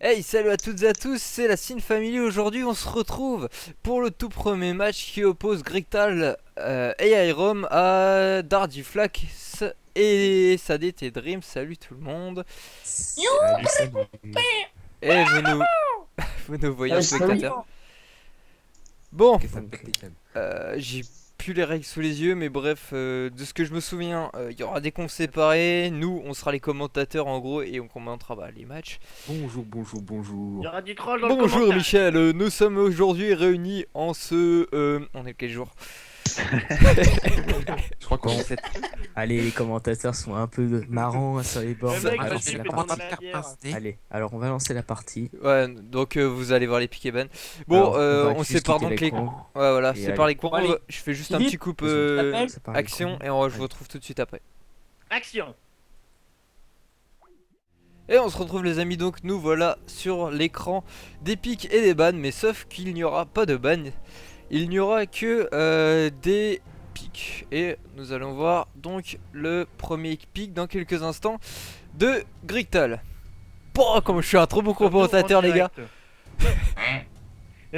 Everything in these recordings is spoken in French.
Hey, salut à toutes et à tous, c'est la Sin Family. Aujourd'hui, on se retrouve pour le tout premier match qui oppose Grictal et Irom à Dardiflax et Sadet et Dream. Salut tout le monde. Salut, salut. Et vous nous voyez en salut. spectateur. Bon, Ok, ça pète les câbles. j'ai plus les règles sous les yeux, mais bref, de ce que je me souviens, il y aura des comptes séparés. Nous, on sera les commentateurs en gros et on commentera les matchs. Bonjour, bonjour, Il bonjour. y aura du troll dans le Bonjour commentaire. Michel, nous sommes aujourd'hui réunis en ce... on est quel jour? Je crois qu'on fait. Allez, les commentateurs sont un peu marrants sur les bords. Le mec, Alors, va c'est se la fait partie. demander la bière. Allez, alors on va lancer la partie. Ouais, donc vous allez voir les piques et ban. Bon, Alors, va on juste sépare quitter donc les... l'écran. Ouais, voilà, Et sépare allez. les cours. Allez. Je fais juste un Philippe, petit coupe C'est pas action l'écran. et je vous Allez. retrouve tout de suite après. Action. Et on se retrouve les amis, donc nous voilà sur l'écran des pics et des bans, mais sauf qu'il n'y aura pas de ban, il n'y aura que des pics. Et nous allons voir donc le premier pic dans quelques instants de Grictal. Bon, comme je suis un trop bon commentateur les gars.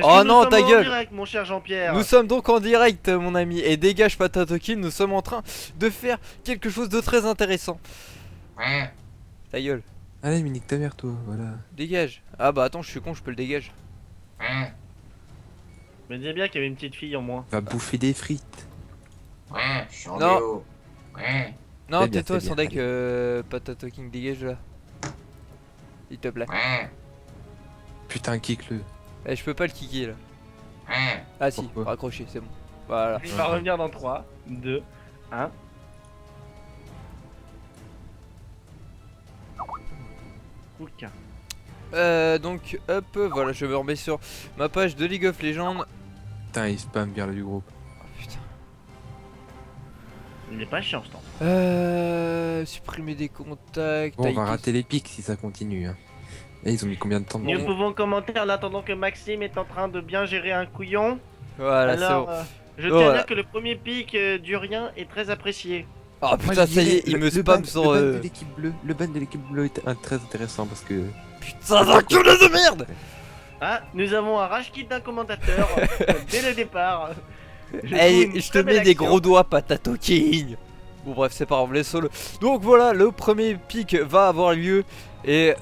Oh non, ta gueule. Direct, mon cher Jean-Pierre. Nous sommes donc en direct mon ami, et dégage Patato Kill, nous sommes en train de faire quelque chose de très intéressant. Ta gueule. Allez, mais nique ta mère, toi, voilà. Dégage. Ah bah attends, je suis con, je peux le dégager. Je me disais bien qu'il y avait une petite fille en moins. Va bouffer des frites. Ouais, je suis en Non. déo. Ouais, Non, Très bien, tais-toi, très bien, sans deck, Patato King, dégage là. S'il te plaît. ouais, Putain, kick-le. Eh, je peux pas le kicker là. ouais. Ah si, Pourquoi raccroché, c'est bon. Voilà. Il va revenir dans 3, 2, 1. Cool. Donc, hop, voilà, je me remets sur ma page de League of Legends. Putain, il spam vers le du groupe. Oh putain. Il est pas chiant ce temps. Supprimer des contacts. Bon, on va Taïki. rater les pics si ça continue. Hein. Et ils ont mis combien de temps Nous dedans pouvons commenter en attendant que Maxime est en train de bien gérer un couillon. Voilà, c'est Alors, bon. je Oh, tiens à voilà. dire que le premier pic du rien est très apprécié. Oh putain, ça y est, il me spam sur. Le ban de l'équipe bleue. Le ban de l'équipe bleue est très intéressant parce que. Putain, d'enculé de merde! Ah, nous avons un rage kit d'un commentateur dès le départ. Je trouve Hey, une je te très belle mets des action. gros doigts, Patato King! Bon, bref, c'est pas grave, laissons-le. Donc voilà, le premier pic va avoir lieu. Et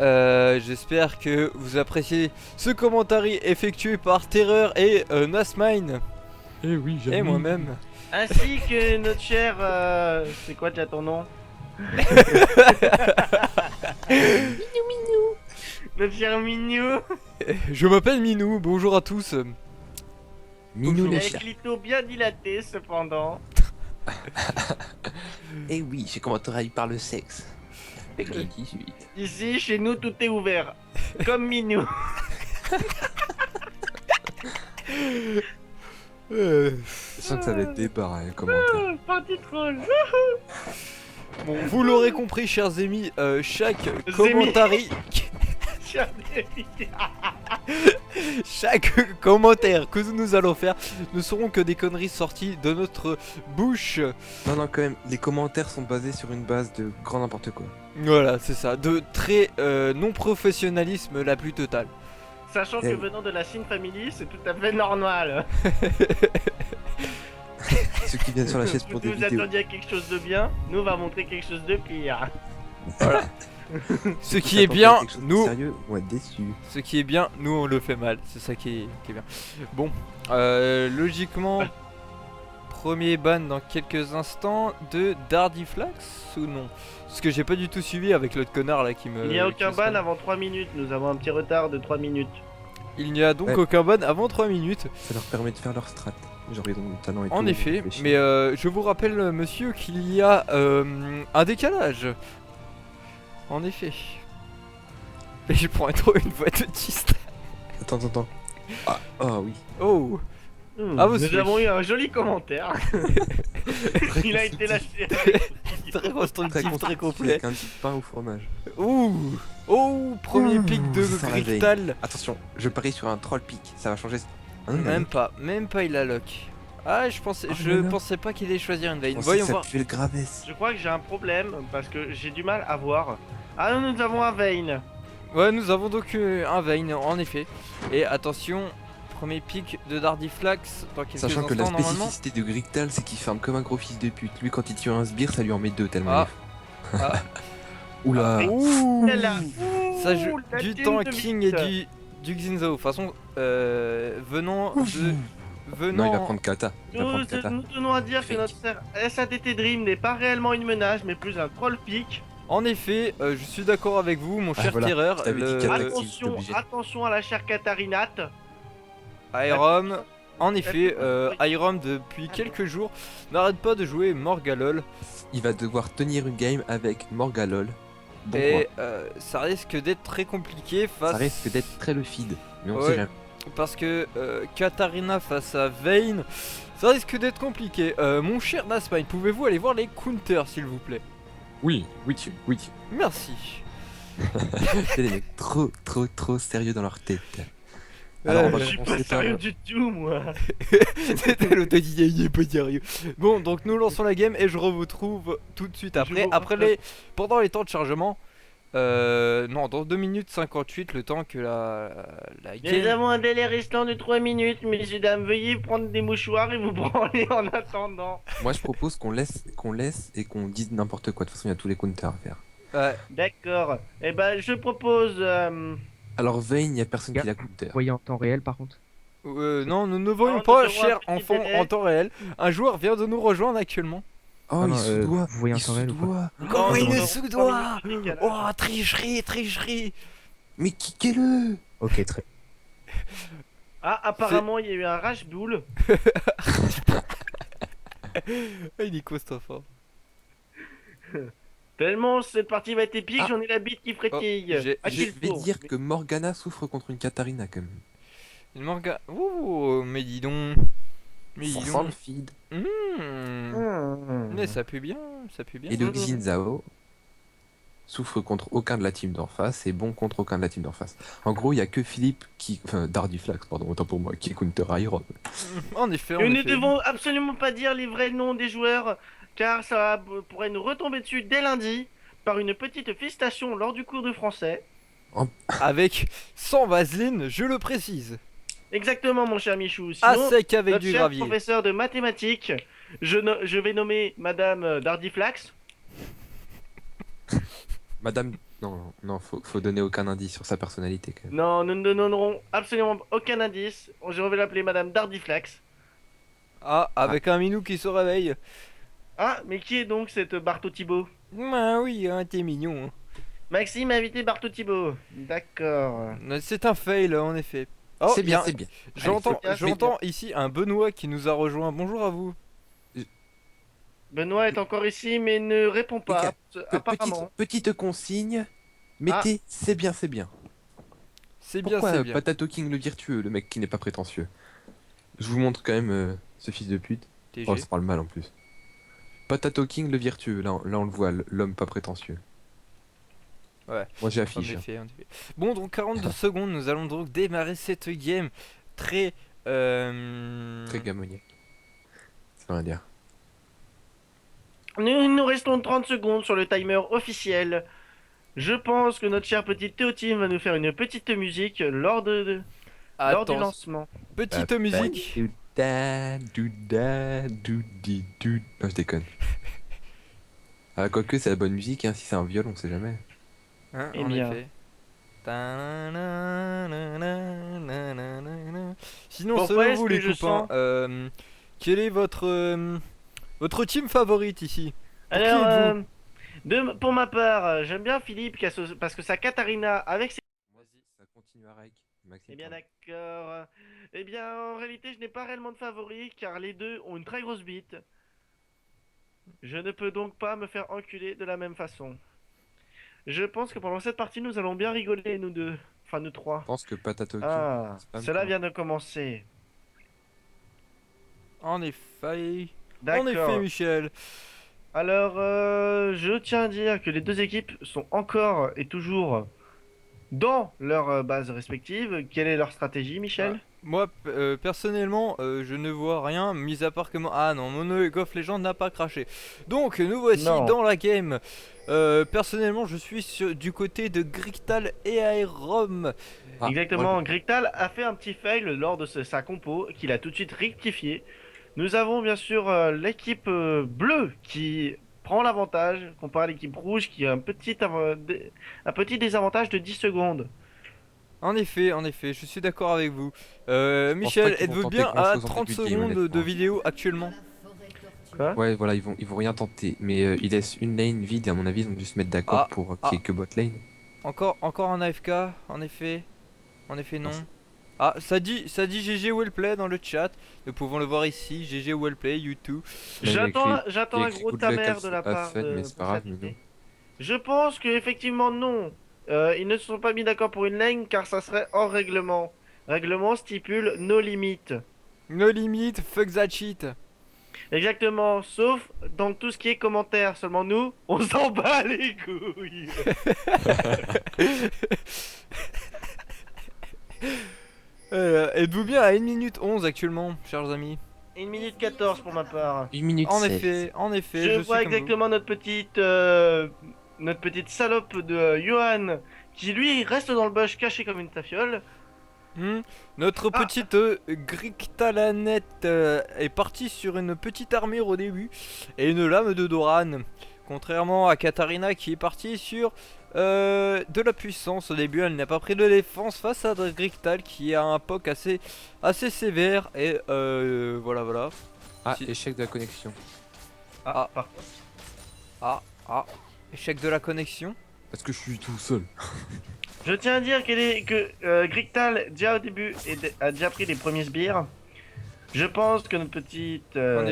j'espère que vous appréciez ce commentaire effectué par Terreur et Nasmine. Eh oui, Et moi-même. Ainsi que notre cher. C'est quoi déjà ton nom? Notre cher Minou. Je m'appelle Minou, bonjour à tous. Minou les Avec chats. clito bien dilaté cependant. Eh oui, j'ai commenté par le sexe. Avec les 18. Ici, chez nous, tout est ouvert. Comme Minou. Je sens que ça va être débarras, les commentaires. Parti troll. Bon, vous l'aurez compris, chers amis, chaque commentaire. Cher David. Chaque commentaire que nous allons faire ne seront que des conneries sorties de notre bouche. Non, non, quand même, les commentaires sont basés sur une base de grand n'importe quoi. Voilà, c'est ça, de très non-professionnalisme la plus totale. Sachant que Eh. venant de la Sin Family, c'est tout à fait normal. Ceux qui viennent sur la chaise pour des Vous vidéos. attendiez à quelque chose de bien, nous on va montrer quelque chose de pire. Ce qui est bien, nous, Sérieux, on va être déçus. ce qui est bien, nous on le fait mal. C'est ça qui est bien. Bon, logiquement, premier ban dans quelques instants de Dardiflax ou non? Parce que j'ai pas du tout suivi avec l'autre connard là qui me. Il n'y a qui aucun me ban spam. avant 3 minutes, nous avons un petit retard de 3 minutes. Il n'y a donc Ouais. aucun ban avant 3 minutes. Ça leur permet de faire leur strat. Genre, ils ont du talent et tout. En effet, les chiens. mais je vous rappelle, monsieur, qu'il y a un décalage. En effet. Mais je prends trop une voix d'autiste. Attends, attends, attends. Ah, oh oui. Oh. Ah, vous nous suivez. avons eu un joli commentaire. Il a été lâché. Très constructif, très complet. Avec un petit pain au fromage. Ouh. Oh, premier pic de Ça réveille. Grictal. Attention, je parie sur un troll pick. Ça va changer. Ah, non, Même pas il a lock. Ah, je Ah, je mais non. pensais pas qu'il allait choisir une je veine. pensais Voyons que ça voir. puait le Graves. Je crois que j'ai un problème parce que j'ai du mal à voir. Ah, nous avons un Vayne. Ouais, nous avons donc un Vayne en effet. Et attention, premier pic de Dardiflax dans quelques Sachant instants que la normalement. spécificité de Grictal, c'est qu'il farme comme un gros fils de pute. Lui, quand il tue un sbire, ça lui en met 2 tellement. Ah. il est fort. Ah. Oula. Ouh. Là, Ça joue la du team temps de King vite. et du Xinzao. De toute façon, venant de. Non, il va Venant. prendre Kata. Il va Nous, prendre Kata. nous tenons à dire que Fake. notre cher SATT Dream n'est pas réellement une menace, mais plus un troll pick. En effet, je suis d'accord avec vous, mon Ah, cher voilà, tireur. je t'avais dit Le Kata. Attention, obligé. attention à la chère Katarinat. Irom. En effet, Irom depuis quelques jours n'arrête pas de jouer Morgalol. Il va devoir tenir une game avec Morgalol. Bon, Et quoi. ça risque d'être très compliqué face. Ça risque d'être très le feed. Mais on Ouais. sait jamais. Parce que Katarina face à Vayne, ça risque d'être compliqué. Mon cher Nasmine, pouvez-vous aller voir les counters s'il vous plaît? Oui. Merci. C'est des mecs trop sérieux dans leur tête. Alors, on va Je suis pas commencer par. sérieux du tout, moi. C'était l'autodidacte, il est pas sérieux. Bon, donc nous lançons la game et je vous retrouve tout de suite après. vous Après retrouve. pendant les temps de chargement. Non, dans 2 minutes 58, le temps que la Nous game. avons un délai restant de 3 minutes, messieurs dames. Veuillez prendre des mouchoirs et vous branler en attendant. Moi, je propose qu'on laisse et qu'on dise n'importe quoi. De toute façon, il y a tous les counters à faire. Ouais, D'accord. Eh ben, je propose. Alors, Vayne, il n'y a personne qui Gars, la counter. Vous voyez en temps réel par contre. non, nous ne voyons nous pas, avons un cher petit enfant, délai. en temps réel. Un joueur vient de nous rejoindre actuellement. Oh, Ah il non, sous-doit. vous voyez en Il temps réel ou pas sous-doit. Comment nous il est avons sous 3 doigt? minutes de décalage. Oh, tricherie. Mais kickez-le. Ok, très. Ah, apparemment, il y a eu un rash bull. Ah, il est costaud fort. Tellement cette partie va être épique, Ah. j'en ai la bite qui frétille. Oh, j'ai- À Je qui le vais tour dire que Morgana souffre contre une Katarina quand même. Une manga. Ouh, mais dis donc. Mais Ça dis sent donc. le feed. Mais ça pue bien, ça pue bien. Et le Mhm. Xinzao souffre contre aucun de la team d'en face et bon contre aucun de la team d'en face. En gros, il y a que Philippe qui. Enfin, Dardiflax, pardon, autant pour moi, qui est counter Iron. En effet, en Nous ne effet. devons absolument pas dire les vrais noms des joueurs, car ça pourrait nous retomber dessus dès lundi par une petite festation lors du cours de français. Avec sans vaseline, je le précise. Exactement, mon cher Michou. À Sinon, sec avec notre du cher gravier. professeur de mathématiques, je vais nommer Madame Dardiflax. Madame. Non, faut donner aucun indice sur sa personnalité quand même. Non, nous ne donnerons absolument aucun indice. Je vais l'appeler Madame Dardiflax. Ah, avec un minou qui se réveille. Ah, mais qui est donc cette Barto Thibault? Ah oui, hein, t'es mignon. Maxime a invité Barto Thibault. D'accord. C'est un fail, en effet. Oh, c'est bien, bien. c'est bien. J'entends Allez, j'entends ici un Benoît qui nous a rejoint. Bonjour à vous. Benoît est encore ici, mais ne répond pas. Apparemment. Petite consigne. Mettez, c'est bien, c'est bien. C'est bien, Pourquoi c'est bien. Patato King le virtueux, le mec qui n'est pas prétentieux? Je vous montre quand même ce fils de pute. TG. Oh, ça parle mal en plus. Patato King le virtueux, là on le voit, l'homme pas prétentieux. Ouais. Moi En j'affiche. effet, en effet. Bon, donc 42 secondes, nous allons donc démarrer cette game très. Très gamoniaque. Ça veut rien dire. Nous restons 30 secondes sur le timer officiel. Je pense que notre cher petit Théotime va nous faire une petite musique lors du Attends, lancement. petite musique. Non, je déconne. Ah, quoique c'est la bonne musique, hein, si c'est un viol, on sait jamais. Hein, Eh en bien. effet. Sinon, Pourquoi selon est-ce vous, que les je copains, quelle est votre team favorite ici? Pour qui Alors, êtes-vous pour ma part, j'aime bien Philippe parce que sa Katarina avec ses... Vas-y, ça continue à règle. Maxime, Eh bien pardon. d'accord. Eh bien en réalité je n'ai pas réellement de favori car les deux ont une très grosse bite. Je ne peux donc pas me faire enculer de la même façon. Je pense que pendant cette partie nous allons bien rigoler nous deux. Enfin nous trois. Je pense que Patato King. Ah, spam cela comment- vient de commencer. En effet. En D'accord. effet, Michel. Alors, je tiens à dire que les deux équipes sont encore et toujours dans leur base respective. Quelle est leur stratégie, Michel? Moi, personnellement, je ne vois rien, mis à part que moi... Ah non, mon League of Legends n'a pas craché. Donc, nous voici Non. dans la game. Personnellement, je suis du côté de Grictal et Aerom. Ah, Exactement, ouais. Grictal a fait un petit fail lors de sa compo qu'il a tout de suite rectifié. Nous avons bien sûr l'équipe bleue qui prend l'avantage comparé à l'équipe rouge qui a un petit désavantage de 10 secondes. En effet, je suis d'accord avec vous. pense pas Michel, qu'ils vont êtes-vous tenter bien à grand-chose en 30 début de game, secondes de honnêtement. vidéo actuellement? Quoi? Ouais, voilà, ils vont rien tenter. Mais ils laissent une lane vide et à mon avis, ils ont dû se mettre d'accord Ah, pour qu'il ah. y ait que bot lane. Encore un AFK, en effet. En effet, non. Non, c'est- Ah, ça dit GG Wellplay dans le chat. Nous pouvons le voir ici. GG Wellplay, YouTube. Là, il y a écrit- J'attends il y a un écrit gros good ta luck mère de la à part Fun, de mais c'est pour pas grave, cette Minou. idée. Je pense que effectivement non. Ils ne se sont pas mis d'accord pour une lane car ça serait hors règlement. Règlement stipule no limit. No limit, fuck that shit. Exactement, sauf dans tout ce qui est commentaire. Seulement nous, on s'en bat les couilles. Êtes-vous bien à 1 minute 11 actuellement, chers amis? 1 minute 14 pour ma part. 1 minute En 7. effet, Je je vois suis comme vous. exactement notre petite salope de Johan qui lui reste dans le bush caché comme une tafiole. Notre Ah. petite Grictalanette est partie sur une petite armure au début et une lame de Doran. Contrairement à Katarina qui est partie sur de la puissance au début, elle n'a pas pris de défense face à Grictal qui a un poke assez sévère et voilà. Ah, Si- échec de la connexion. Ah. Par contre, Ah, échec de la connexion. Parce que je suis tout seul. je tiens à dire que Grictal déjà au début a déjà pris les premiers sbires. Je pense que notre petite. En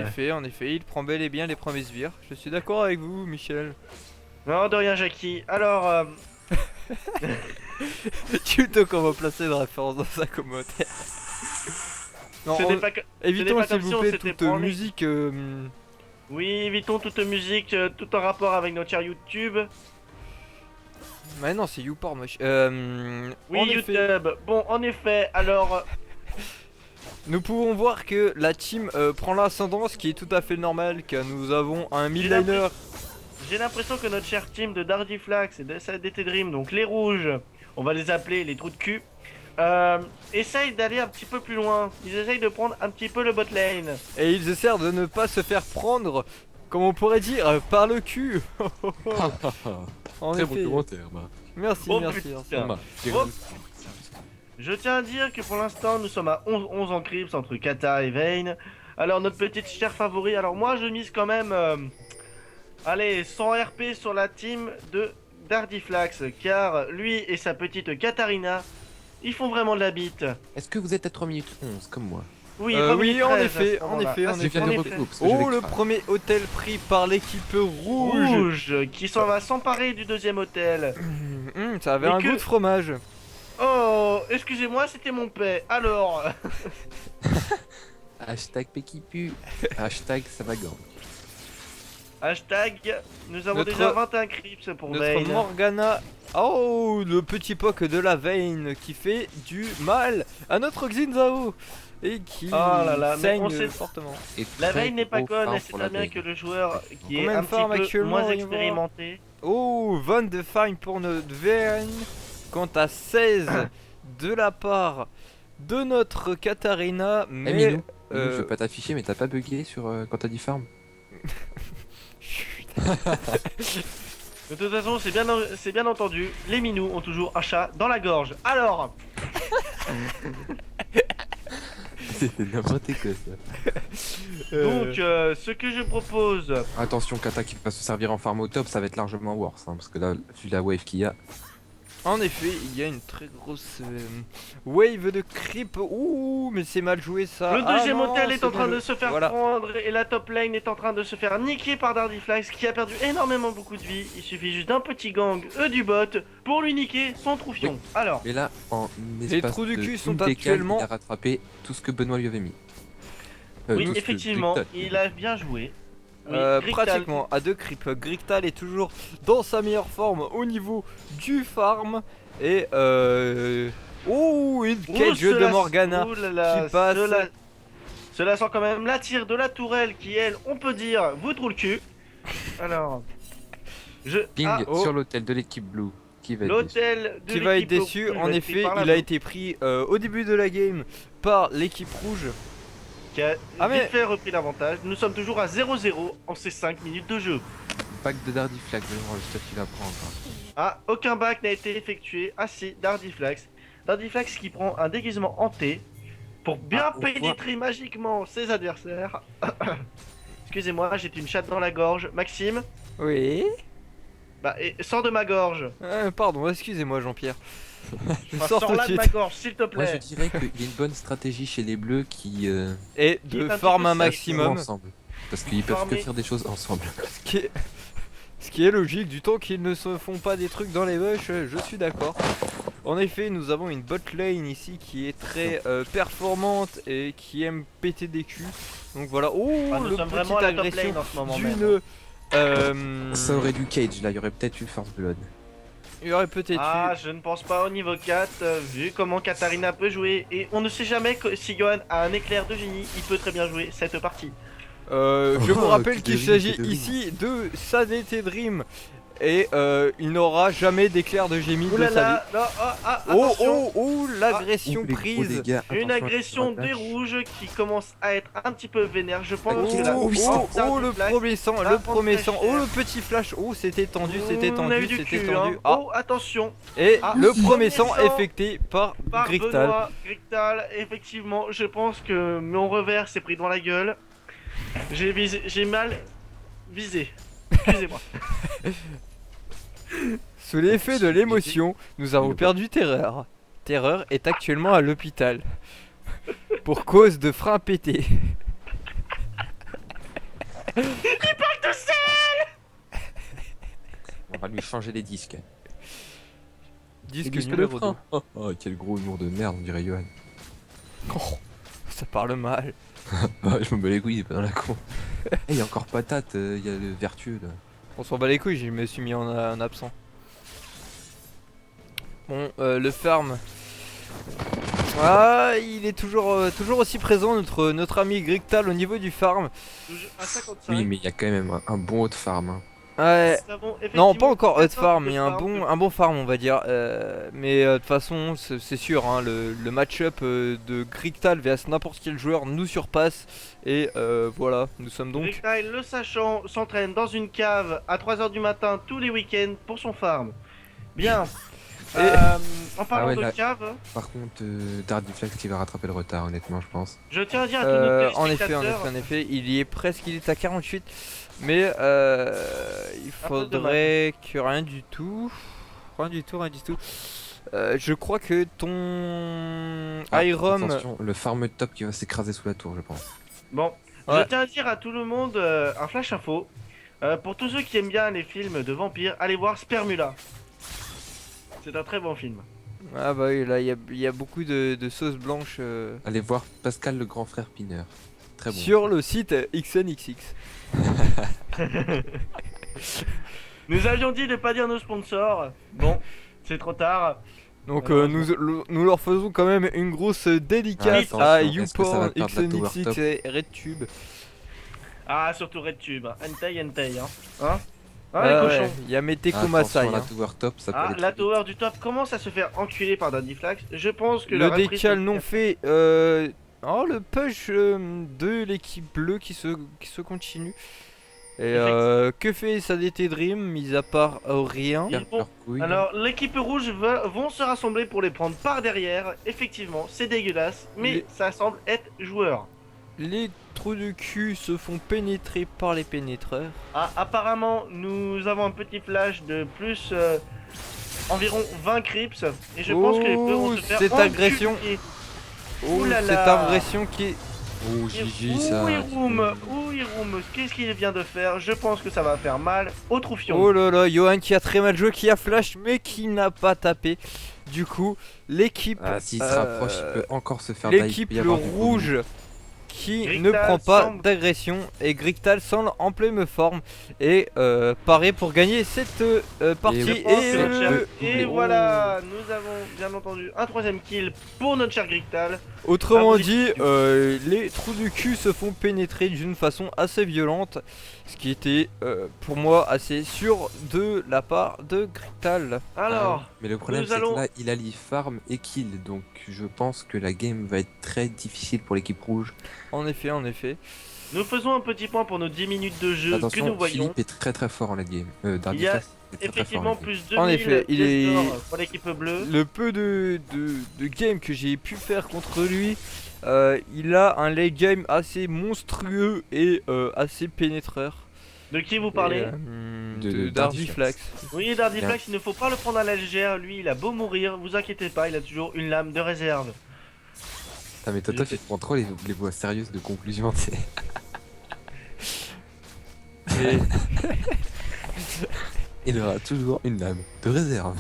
effet, il prend bel et bien les premiers sbires. Je suis d'accord avec vous, Michel. Non, de rien, Jackie. Alors, Tuto qu'on va placer de référence dans sa commentaire. Non, ce n'est pas que- évitons pas s'il comme si vous on plaît s'était toute branlé. musique. Oui, évitons toute musique, tout en rapport avec notre cher YouTube. Mais non, c'est YouPorn, moche. Oui, En effet, YouTube. Bon, en effet, alors. nous pouvons voir que la team prend l'ascendant, ce qui est tout à fait normal, car nous avons un J'ai midliner. J'ai l'impression que notre cher team de Dardiflax et d'SADT Dream, donc les rouges, on va les appeler les trous de cul, essayent d'aller un petit peu plus loin. Ils essayent de prendre un petit peu le bot lane. Et ils essaient de ne pas se faire prendre, comme on pourrait dire, par le cul. En Très bon effet. commentaire, bah. Merci, Oh, merci. putain. Bah, j'ai Oh. raison. Je tiens à dire que pour l'instant, nous sommes à 11 en Crips entre Kata et Vayne. Alors, notre petite chère favori, alors moi je mise quand même, allez, 100 RP sur la team de Dardiflax, car lui et sa petite Katarina, ils font vraiment de la bite. Est-ce que vous êtes à 3 minutes 11 comme moi? Oui, Oui, 3 en minutes 13 à effet, ce moment-là. en effet, Ah, en Je c'est viens en de effet. recouper parce que je Oh, vais le crash. premier hôtel pris par l'équipe rouge. Rouge qui s'en va s'emparer du deuxième hôtel. Ça avait Mais un que- goût de fromage. Oh, excusez-moi, c'était mon paix. Alors, Hashtag Pekipu. Hashtag Savagan. hashtag, nous avons Notre- déjà 21 Crips pour Notre Vayne. Morgana. Oh, le petit poke de la veine qui fait du mal à notre Xinzao. Et qui Oh là là, mais on saigne sait- fortement. Et La très veille n'est pas gros conne, farm elle sait pour très la bien veille. que le joueur qui est Combien un de farm petit peu actuellement, moins voyons voir. expérimenté. Oh, 22 fine pour notre veine. Quant à 16 de la part de notre Katarina. Eh Mais. Minou, Minou, je euh, veux pas t'afficher, mais t'as pas bugué sur quand t'as dit farm? chut. De toute façon, c'est bien entendu, les minous ont toujours un chat dans la gorge. Alors, C'était n'importe quoi ça. donc, ce que je propose, Attention, Kata qui va se servir en farm au top, ça va être largement worse. Parce que là, vu la wave qu'il y a. En effet, il y a une très grosse wave de creep. Ouh, mais c'est mal joué ça. le Ah deuxième non, hôtel est c'est en train bien de joué. se faire Voilà. prendre et la top lane est en train de se faire niquer par Dardiflax qui a perdu énormément beaucoup de vie. Il suffit juste d'un petit gang, du bot, pour lui niquer son troufion. Oui. Alors, Et là, en espace trous du de cul sont une décale, actuellement- il a rattrapé tout ce que Benoît lui avait mis. oui, tout ce que effectivement, Grictal- il a bien joué. Oui, Grictal- Pratiquement à 2 creep. Grictal est toujours dans sa meilleure forme au niveau du farm. Et oh, une Ouh, Cage de Morgana qui passe. Cela sent quand même la tire de la tourelle qui, elle, on peut dire, vous trouve le cul. Alors, Ping oh, sur l'hôtel de l'équipe Blue. Qui va être déçu. l'hôtel de Qui va être l'équipe déçu. rouge En va être effet, pris par la il a bleue, été pris au début de la game par l'équipe rouge. qui a Ah, mais- vite fait repris l'avantage. Nous sommes toujours à 0-0 en ces 5 minutes de jeu. Pack de Dardy Flag, je vais voir le stuff qu'il va prendre. Ah, aucun bac n'a été effectué. Ah si, Dardiflax. Dardiflax qui prend un déguisement hanté pour bien Ah, on voit. pénétrer magiquement ses adversaires. Excusez-moi, j'ai une chatte dans la gorge. Maxime, Oui. bah, sors de ma gorge. Pardon, excusez-moi Jean-Pierre. Je Enfin, sors tout sors de là de suite. ma gorge, s'il te Moi je plaît. dirais qu'il y a une bonne stratégie chez les bleus qui Et Il est de un farm petit un peu maximum. ensemble. Parce qu'ils peuvent que Farmer. faire des choses ensemble. Ce qui est logique, du temps qu'ils ne se font pas des trucs dans les bush, je suis d'accord. En effet, nous avons une bot lane ici qui est très performante et qui aime péter des culs. Donc voilà, oh, Ah, nous le sommes vraiment petite à la top agression lane en ce moment même. d'une... Ça aurait dû Cage là, il y aurait peut-être eu First Blood. il y aurait peut-être Ah, je ne pense pas au niveau 4, vu comment Katarina peut jouer. Et on ne sait jamais que si Gohan a un éclair de génie, il peut très bien jouer cette partie. je vous Oh, rappelle que qu'il de rime, s'agit que de rime. ici de Sadete Dream. Et il n'aura jamais d'éclair de génie Ouh de là sa vie. là, non, Oh attention. oh, l'agression Ouh, les gros prise. dégâts, Une attention, agression attention, des attaque. rouges qui commence à être un petit peu vénère. Je pense Oh, que la oh, puissance oh, le d'Ardiflax premier sang, va le prendre premier très sang, cher. oh le petit flash, oh c'était tendu, c'était On a eu tendu, du c'était cul, tendu. hein. Ah, Oh, attention. et Ah, le premier premier sang sang effectué par Par Grictal. Benoît Grictal, effectivement, je pense que mon revers s'est pris dans la gueule. J'ai mal visé. Excusez-moi. Sous l'effet de l'émotion, nous avons perdu Terreur. Terreur est actuellement à l'hôpital. Pour cause de frein pété. On va lui changer les disques. Disque Les disques de numéro 2. frein. Oh, oh, quel gros humour de merde, on dirait Johan. Oh, ça parle mal. Ah, je me bats les couilles, il est pas dans la con. Il y a encore patate, il y a le vertueux là. On s'en bat les couilles, je me suis mis en absent. Bon, le farm. Ah, il est toujours aussi présent, notre ami Grictal, au niveau du farm. Toujours à 55. Oui, mais il y a quand même un bon haut de farm. Hein. Ouais. Nous avons Non, effectivement pas encore hot 14 farm, de mais un bon farm, on va dire. Mais de toute façon, c'est sûr, hein, le match-up de Grictal vs n'importe quel joueur nous surpasse. Et voilà, nous sommes donc. Grictal, le sachant, s'entraîne dans une cave à 3h du matin tous les week-ends pour son farm. Bien. Et- En parlant Ah ouais, de là- cave, Par contre, Dardiflex qui va rattraper le retard, honnêtement, je pense. je tiens à dire à tous nos En effet, téléspectateurs, il y est presque, il est à 48. Mais il Un peu faudrait que rien du tout. Je crois que ton Irom. Attention, le farm top qui va s'écraser sous la tour, je pense. Bon, Ouais. je tiens à dire à tout le monde un flash info. Pour tous ceux qui aiment bien les films de vampires, allez voir Spermula. C'est un très bon film. Ah bah oui, là il y a beaucoup de sauce blanche Allez voir Pascal le grand frère Pineur. Très bon. sur le site XNXX. Nous avions dit de pas dire nos sponsors. Bon, c'est trop tard. Donc Malheureusement. nous leur faisons quand même une grosse dédicace Attention, à est-ce que ça va YouPorn, perdre la tower XNXX top et RedTube. Ah, surtout RedTube. Entei, hein. Hein Ah, Ah les ouais, cochons. il y a Meteko Attention, Masai. la hein. tower top, ça peut Ah, aller la très vite. tower du top commence à se faire enculer par Dardiflax. Je pense que Le la reprise décal de- non fait. Oh, le push de l'équipe bleue qui se continue. Et que fait Sadete Dream, mis à part rien. Ils vont- Leurs couilles. Alors, l'équipe rouge vont se rassembler pour les prendre par derrière. Effectivement, c'est dégueulasse, mais Les- ça semble être joueur. Les trous de cul se font pénétrer par les pénétreurs. Ah, apparemment, nous avons un petit flash de plus environ 20 creeps. Et je pense que les bleus vont se faire cette enculer. agression. Oh, Ouh là cette là. agression qui est. Oh, GG, ça. Ouh, Iroum, qu'est-ce qu'il vient de faire? Je pense que ça va faire mal au troufion. Oh là là, Johan qui a très mal joué, qui a flash mais qui n'a pas tapé. Du coup, l'équipe Ah, s'il se euh, rapproche, il peut encore se faire dive. Il l'équipe peut y avoir du rouge qui Grictal ne prend pas semble- d'agression et Grictal semble en pleine forme et paraît pour gagner cette partie. je Je pense Et que notre cher- le- Et Oh. voilà, nous avons bien entendu un 3ème kill pour notre cher Grictal. Autrement Ah, dit, les trous du cul se font pénétrer d'une façon assez violente, ce qui était pour moi assez sûr de la part de Grictal. Alors, mais le problème nous c'est allons- que là il allie farm et kill, donc je pense que la game va être très difficile pour l'équipe rouge. En effet, en effet. nous faisons un petit point pour nos 10 minutes de jeu que nous Attention, voyons. Philippe est très très fort en late game. Il y a Dardiflax est très, très fort en Effectivement, late game. plus 2000 En effet, il est- pour l'équipe bleue. Le peu de game que j'ai pu faire contre lui, il a un late game assez monstrueux et assez pénétreur. De qui vous parlez De Dardiflax. Oui, Dardiflax, il ne faut pas le prendre à la légère. Lui, il a beau mourir, vous inquiétez pas, il a toujours une lame de réserve. Ah mais Toto il prend trop les voix sérieuses de conclusion, tu sais. Et- Il aura toujours une lame de réserve.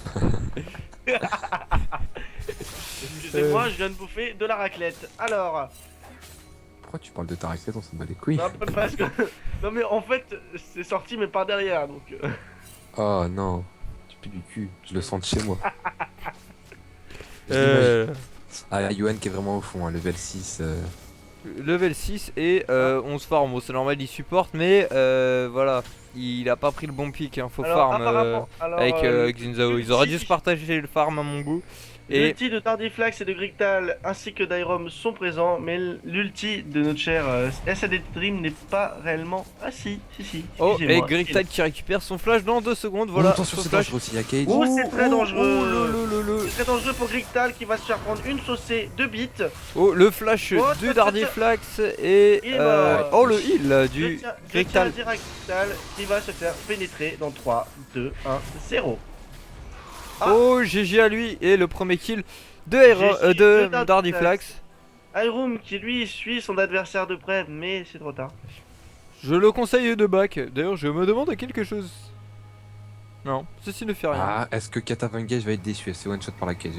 Excusez-moi, je viens de bouffer de la raclette. Alors, Pourquoi tu parles de ta raclette, on s'en bat les couilles. non, parce que... non mais en fait, c'est sorti mais par derrière, donc... Oh non, tu pues du cul, je le sens de chez moi. Ah, Yohan qui est vraiment au fond, hein, level 6. Level 6 et 11 farm, bon, c'est normal il supporte mais voilà, il a pas pris le bon pick, hein, faut Alors, farm apparemment, alors, avec le- Xinzao, ils auraient dû se partager le farm à mon goût. Et L'ulti de Dardiflax et de Grictal ainsi que d'Irom sont présents, mais l'ulti de notre cher SAD Dream n'est pas réellement... Ah si, si, oh, et excusez-moi. Grictal qui récupère son flash dans 2 secondes, voilà, Attention, son c'est flash. dangereux aussi, il y a Cage. Oh, c'est très dangereux. Le. C'est très dangereux pour Grictal qui va se faire prendre une saucée de bits. Oh, le flash Oh, de tiens, Dardiflax et Il est mort. oh le heal du Je tiens à Grictal. dire à Grictal qui va se faire pénétrer dans 3, 2, 1, 0. Ah. Oh GG à lui et le premier kill de de Dardiflax. Iroom qui lui suit son adversaire de près, mais c'est trop tard. Je le conseille de back. D'ailleurs, je me demande quelque chose. Non, ceci ne fait rien. Ah, est-ce que Kata Van Gage va être déçu? Elle s'est one shot par la Cage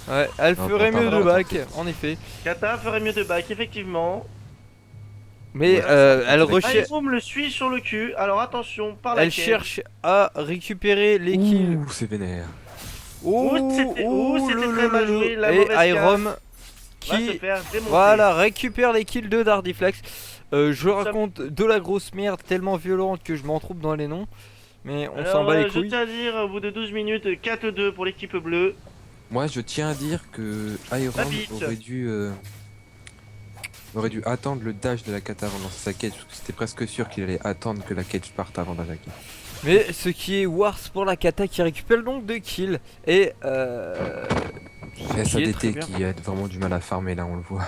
là. Ouais, elle Non, ferait pas mieux de vraiment. back, en effet. Kata ferait mieux de back, effectivement. Mais Ouais, elle recherche. Iroom le suit sur le cul, alors attention, par la Elle cage. cherche à récupérer les kills. Ouh, c'est vénère. C'était très mal joué, la et mauvaise Irom Va se qui faire démonter. voilà récupère les kills de Dardiflax. Je raconte de la grosse merde tellement violente que je m'en trouve dans les noms. Mais on Alors, s'en bat les je couilles. tiens à dire, au bout de 12 minutes, 4-2 pour l'équipe bleue. Moi, je tiens à dire que Iron bite. aurait dû attendre le dash de la Kata avant de lancer sa cage, parce que c'était presque sûr qu'il allait attendre que la cage parte avant d'attaquer. Mais ce qui est worse pour la Kata qui récupère donc 2 kills. Et C'est qui est très SADT bien. qui a vraiment du mal à farmer là, on le voit.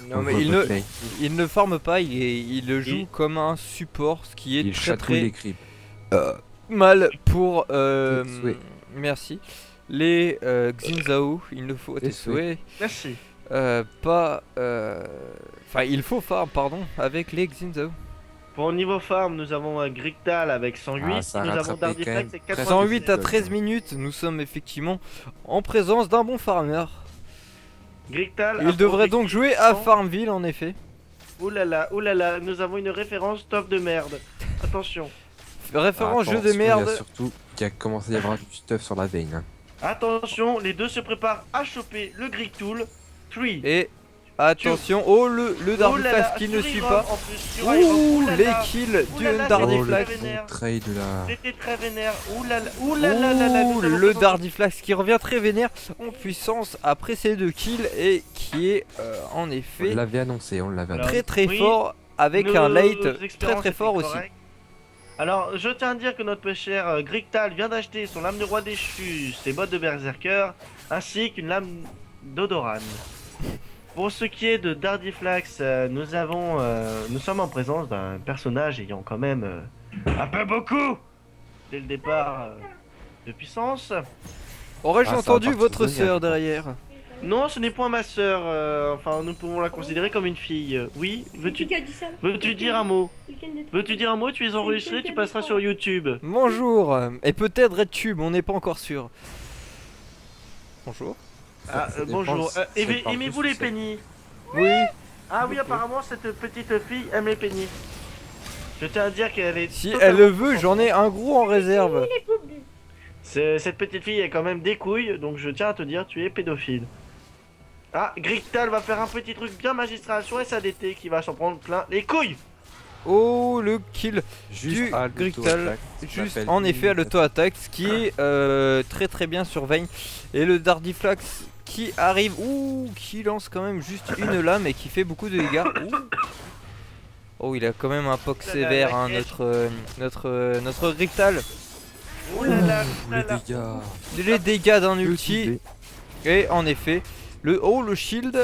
Non On mais le voit il au ne, replay. il ne farme pas, il le joue Il- comme un support, ce qui est Il très chatouille les très creeps. mal pour souhaits. merci les Xinzao, il ne faut Tes tes souhaits, Merci. pas enfin il faut farm pardon avec les Xinzao. Pour niveau farm, nous avons Grictal avec 108, Ah, ça a nous avons rattrapé Dardiflex quand même avec presque 98. 108 à 13 minutes, nous sommes effectivement en présence d'un bon farmer. Grictal Il devrait donc jouer à farm. Farmville en effet. Oulala, nous avons une référence top de merde. Attention. Référence jeu de Attention, Il y merde. a surtout qu'il a commencé à y avoir du stuff sur la veine. Hein. Attention, les deux se préparent à choper le Grictool. 3. Et attention, oh le Dardiflax qui ne suit pas. Ouh, les kills du Dardiflax. Très vénère. Trade là. C'était très vénère. Oulala, Ouh, nous allons le présenter- Dardiflax qui revient très vénère en puissance après ses 2 kills et qui est en On effet l'avait annoncé, on l'avait Alors, annoncé. très oui, fort avec nos un late très expériences très fort étaient aussi. correctes. Alors, je tiens à dire que notre cher Grictal vient d'acheter son lame de roi déchu, ses bottes de berserker, ainsi qu'une lame d'Odoran. Pour ce qui est de Dardiflax, nous sommes en présence d'un personnage ayant quand même un peu beaucoup dès le départ de puissance. Aurais-je Ah, ça entendu va partir votre de bien, sœur je pense. derrière? Non, ce n'est point ma sœur. Enfin, nous pouvons la considérer comme une fille. Oui, veux-tu dire un mot? Veux-tu dire un mot? Tu es enregistré, tu passeras sur YouTube. Bonjour, et peut-être Red Tube, on n'est pas encore sûr. Bonjour. Ah, Ça dépend bonjour. si elle parle Aimez-vous plus les tout seul. pennies? Oui, Ah oui, apparemment, cette petite fille aime les peignets. Je tiens à dire qu'elle est. Si totalement elle le veut, consentante. j'en ai un gros en réserve. Cette petite fille est quand même des couilles, donc je tiens à te dire, tu es pédophile. Ah, Grictal va faire un petit truc bien magistral sur SADT qui va s'en prendre plein les couilles. Oh, le kill Juste du à Grictal. l'auto-attaque, ce qu'on Juste appelle en effet à une l'auto-attaque, ce qui est très très bien sur Vayne. Et le Dardiflax qui arrive, ouh, qui lance quand même juste une lame et qui fait beaucoup de dégâts. Ouh. Oh, il a quand même un poc sévère, hein, notre Grictal. Oh là là, Ouh, là les là. dégâts. Les dégâts d'un Que ulti. ciblé. Et en effet, le shield,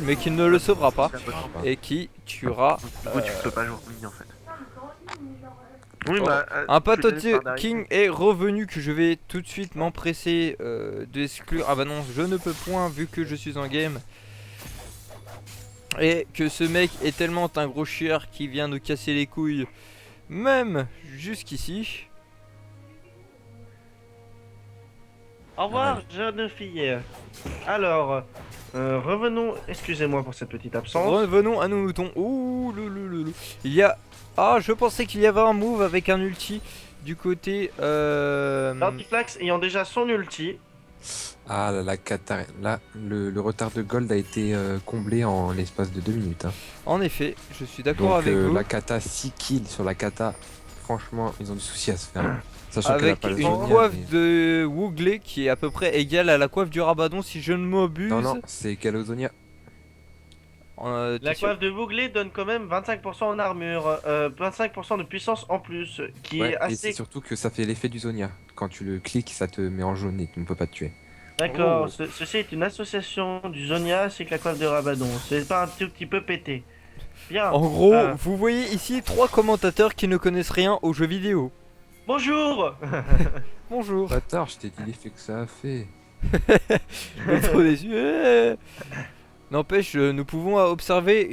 mais qui ne le sauvera pas. Et qui tuera tu peux pas jouer oui en fait. Oui, Oh. bah. un tu Patote laisses par derrière. King est revenu que je vais tout de suite m'empresser d'exclure. Ah bah non, je ne peux point vu que je suis en game. Et que ce mec est tellement un gros chieur qui vient nous casser les couilles, même jusqu'ici. Au revoir, jeune fille. Alors, revenons. Excusez-moi pour cette petite absence. Revenons à nos moutons. Ouh, il y a... Ah, je pensais qu'il y avait un move avec un ulti du côté... Artiflax ayant déjà son ulti. Ah là, la cata, là, le retard de gold a été comblé en l'espace de 2 minutes. Hein. En effet, je suis d'accord Donc avec vous. la kata 6 kills sur la kata, franchement, ils ont du souci à se faire. Sachant qu'elle a Avec pas le une Zonia, coiffe mais- de Woogley qui est à peu près égale à la coiffe du Rabadon si je ne m'abuse. Non, non, c'est Calozonia. T'es La sûr coiffe de Bouglé donne quand même 25% en armure, 25% de puissance en plus, qui Ouais, est et assez. c'est surtout que ça fait l'effet du Zonia. Quand tu le cliques, ça te met en jaune et tu ne peux pas te tuer. D'accord, Oh. ceci est une association du Zonia ainsi que la coiffe de Rabadon. C'est pas un tout petit peu pété. Bien. En gros, Ah. vous voyez ici 3 commentateurs qui ne connaissent rien aux jeux vidéo. Bonjour. Bonjour. Bâtard, je t'ai dit l'effet que ça a fait. Je suis trop déçu. N'empêche, nous pouvons observer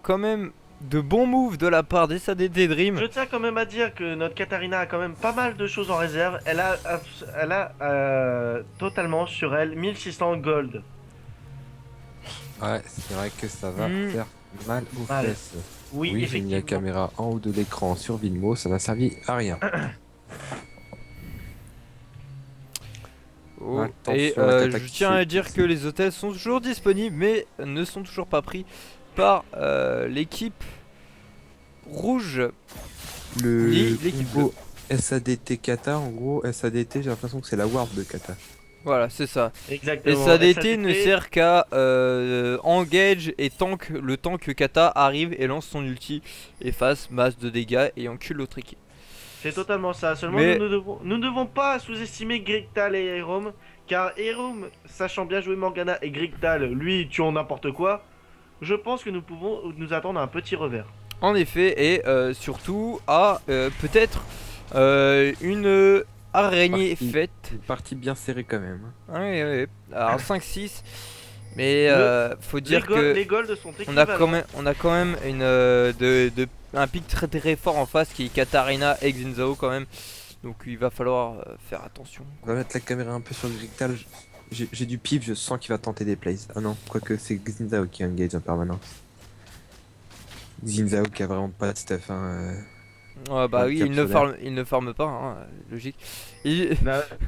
quand même de bons moves de la part des SADT Dream. Je tiens quand même à dire que notre Katarina a quand même pas mal de choses en réserve. Elle a totalement sur elle 1600 gold. Ouais, c'est vrai que ça va Hmm. faire mal aux Mal. fesses. Oui, Oui, j'ai mis la effectivement. caméra en haut de l'écran sur Vilmo, ça n'a servi à rien. Oh, Attention, et la cata je qui tiens se à dire fixe. que les hôtels sont toujours disponibles mais ne sont toujours pas pris par l'équipe rouge. Ni l'équipe combo SADT Kata, en gros, SADT, j'ai l'impression que c'est la warp de Kata. Voilà, c'est ça. Exactement. SADT ne sert qu'à engage et tank le temps que Kata arrive et lance son ulti et fasse masse de dégâts et encule l'autre équipe. C'est totalement ça. Seulement, Mais- nous ne devons pas sous-estimer Grigtal et Erom, car Erom, sachant bien jouer Morgana, et Grigtal, lui, tuant n'importe quoi, je pense que nous pouvons nous attendre à un petit revers. En effet, et surtout à peut-être une araignée Partie. faite. Une partie bien serrée quand même. Ouais, ouais. Alors 5-6. Mais faut dire Les que golds sont on a équivalents. quand même une un pic très très fort en face qui est Katarina et Xinzao quand même. Donc il va falloir faire attention. On va mettre la caméra un peu sur le Grictal. J'ai du pif, je sens qu'il va tenter des plays. Ah non, quoique c'est Xinzao qui engage en permanence. Xinzao qui a vraiment pas de stuff. Hein. Ouais, bah Ouais, oui, cap il ne farme pas, hein, logique. Il-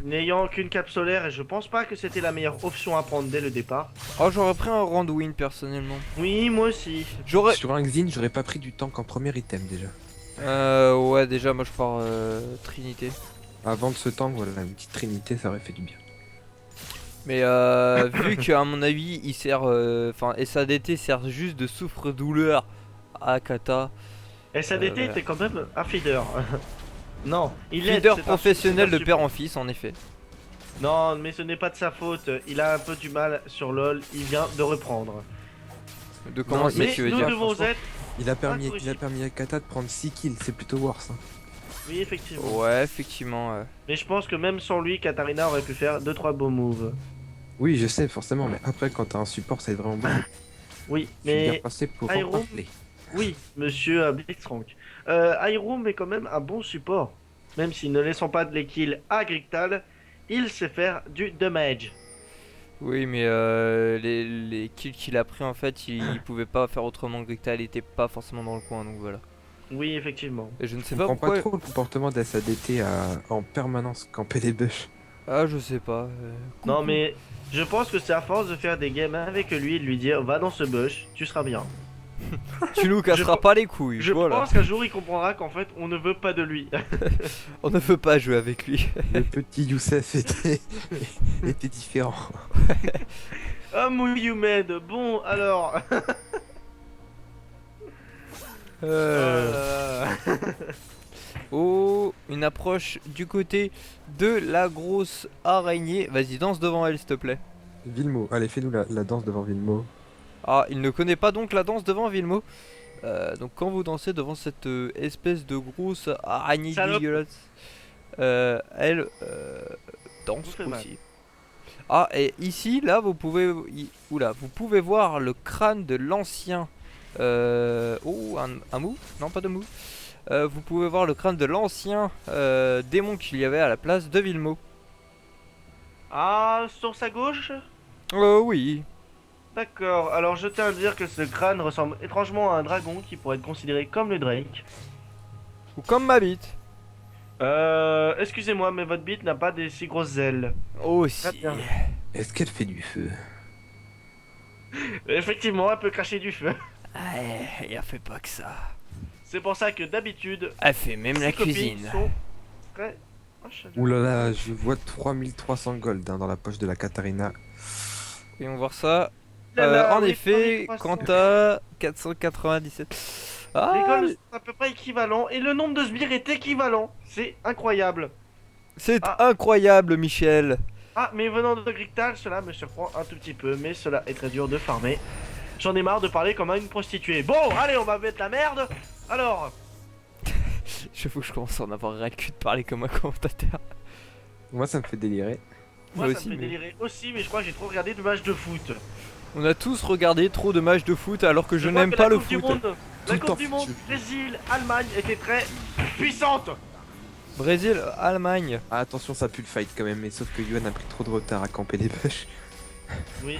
N'ayant qu'une cape solaire, et je pense pas que c'était la meilleure option à prendre dès le départ. Oh, j'aurais pris un Randuin personnellement. Oui, moi aussi. J'aurais. Sur un Xin, j'aurais pas pris du tank en premier item déjà. Ouais, déjà, moi je pars Trinité. Avant de ce tank, voilà, une petite trinité, ça aurait fait du bien. Mais vu qu'à mon avis, il sert. Enfin, SADT sert juste de souffre-douleur à Kata. SADT voilà. était quand même un feeder. Non, il est Leader professionnel de père en fils, en effet. Non, mais ce n'est pas de sa faute. Il a un peu du mal sur LoL. Il vient de reprendre. De comment c'est Mais que tu veux nous dire devons franchement. être. Il a permis Ah, à Kata de prendre 6 kills, c'est plutôt worse. Hein. Oui, effectivement. Ouais, effectivement. Mais je pense que même sans lui, Katarina aurait pu faire 2-3 beaux moves. Oui, je sais, forcément, mais après, quand t'as un support, ça aide vraiment beaucoup. Oui, Je suis bien mais. passé pour Iron- en parler. Oui, monsieur Blitzcrank. Iroom est quand même un bon support. Même s'il ne laissant pas de les kills à Grictal, il sait faire du damage. Oui, mais les kills qu'il a pris en fait, il pouvait pas faire autrement. Grictal était pas forcément dans le coin, donc voilà. Oui, effectivement. Et je ne sais Je pas comprends pourquoi. pas trop le comportement d'SADT à en permanence camper les bush. Ah, je sais pas. Non, Coucou. mais je pense que c'est à force de faire des games avec lui et de lui dire va dans ce bush, tu seras bien. Tu nous casseras Je- pas les couilles. Je Voilà. pense qu'un jour il comprendra qu'en fait on ne veut pas de lui. On ne veut pas jouer avec lui. Le petit Youssef était différent. Ah, Moulioumed, bon alors. Euh, Oh, une approche du côté de la grosse araignée. Vas-y, danse devant elle, s'il te plaît. Vilmo, allez, fais-nous la danse devant Vilmo. Ah, il ne connaît pas donc la danse devant Vilmo. Donc quand vous dansez devant cette espèce de grosse araignée Salope. dégueulasse, elle danse Vous faites mal. aussi. Ah, et ici, là, vous pouvez, oula, vous pouvez voir le crâne de l'ancien. Oh, un mou? Non, pas de mou. Vous pouvez voir le crâne de l'ancien démon qu'il y avait à la place de Vilmo. Ah, sur sa gauche. Oui. D'accord, alors je tiens à dire que ce crâne ressemble étrangement à un dragon qui pourrait être considéré comme le Drake. Ou comme ma bite. Excusez-moi, mais votre bite n'a pas des si grosses ailes. Oh, Très si. bien. Est-ce qu'elle fait du feu? Effectivement, elle peut cracher du feu. Elle fait pas que ça. C'est pour ça que d'habitude, Elle fait même la ses copines cuisine. sont très... Oh, je- Ouh là là, je vois 3300 gold dans la poche de la Katarina. Voyons voir ça. Là, là, En oui, effet, 3300. quant à 497. Les Ah, golds sont à peu près équivalents et le nombre de sbires est équivalent. C'est incroyable. c'est Ah. incroyable, Michel. Ah, mais venant de Grictal, cela me surprend un tout petit peu, mais cela est très dur de farmer. J'en ai marre de parler comme à une prostituée. Bon, allez, on va mettre la merde. Alors, J'avoue que je commence à en avoir ras le cul de parler comme un commentateur. Moi, ça me fait délirer. moi Moi ça aussi, me fait mais- délirer aussi, mais je crois que j'ai trop regardé de matchs de foot. On a tous regardé trop de matchs de foot alors que je crois n'aime que pas la le Coupe du foot. Monde, Tout la le Coupe temps du Monde, foutu. Brésil, Allemagne était très puissante. Brésil, Allemagne. Ah, attention, ça pue le fight quand même, mais sauf que Yuan a pris trop de retard à camper les bush. Oui.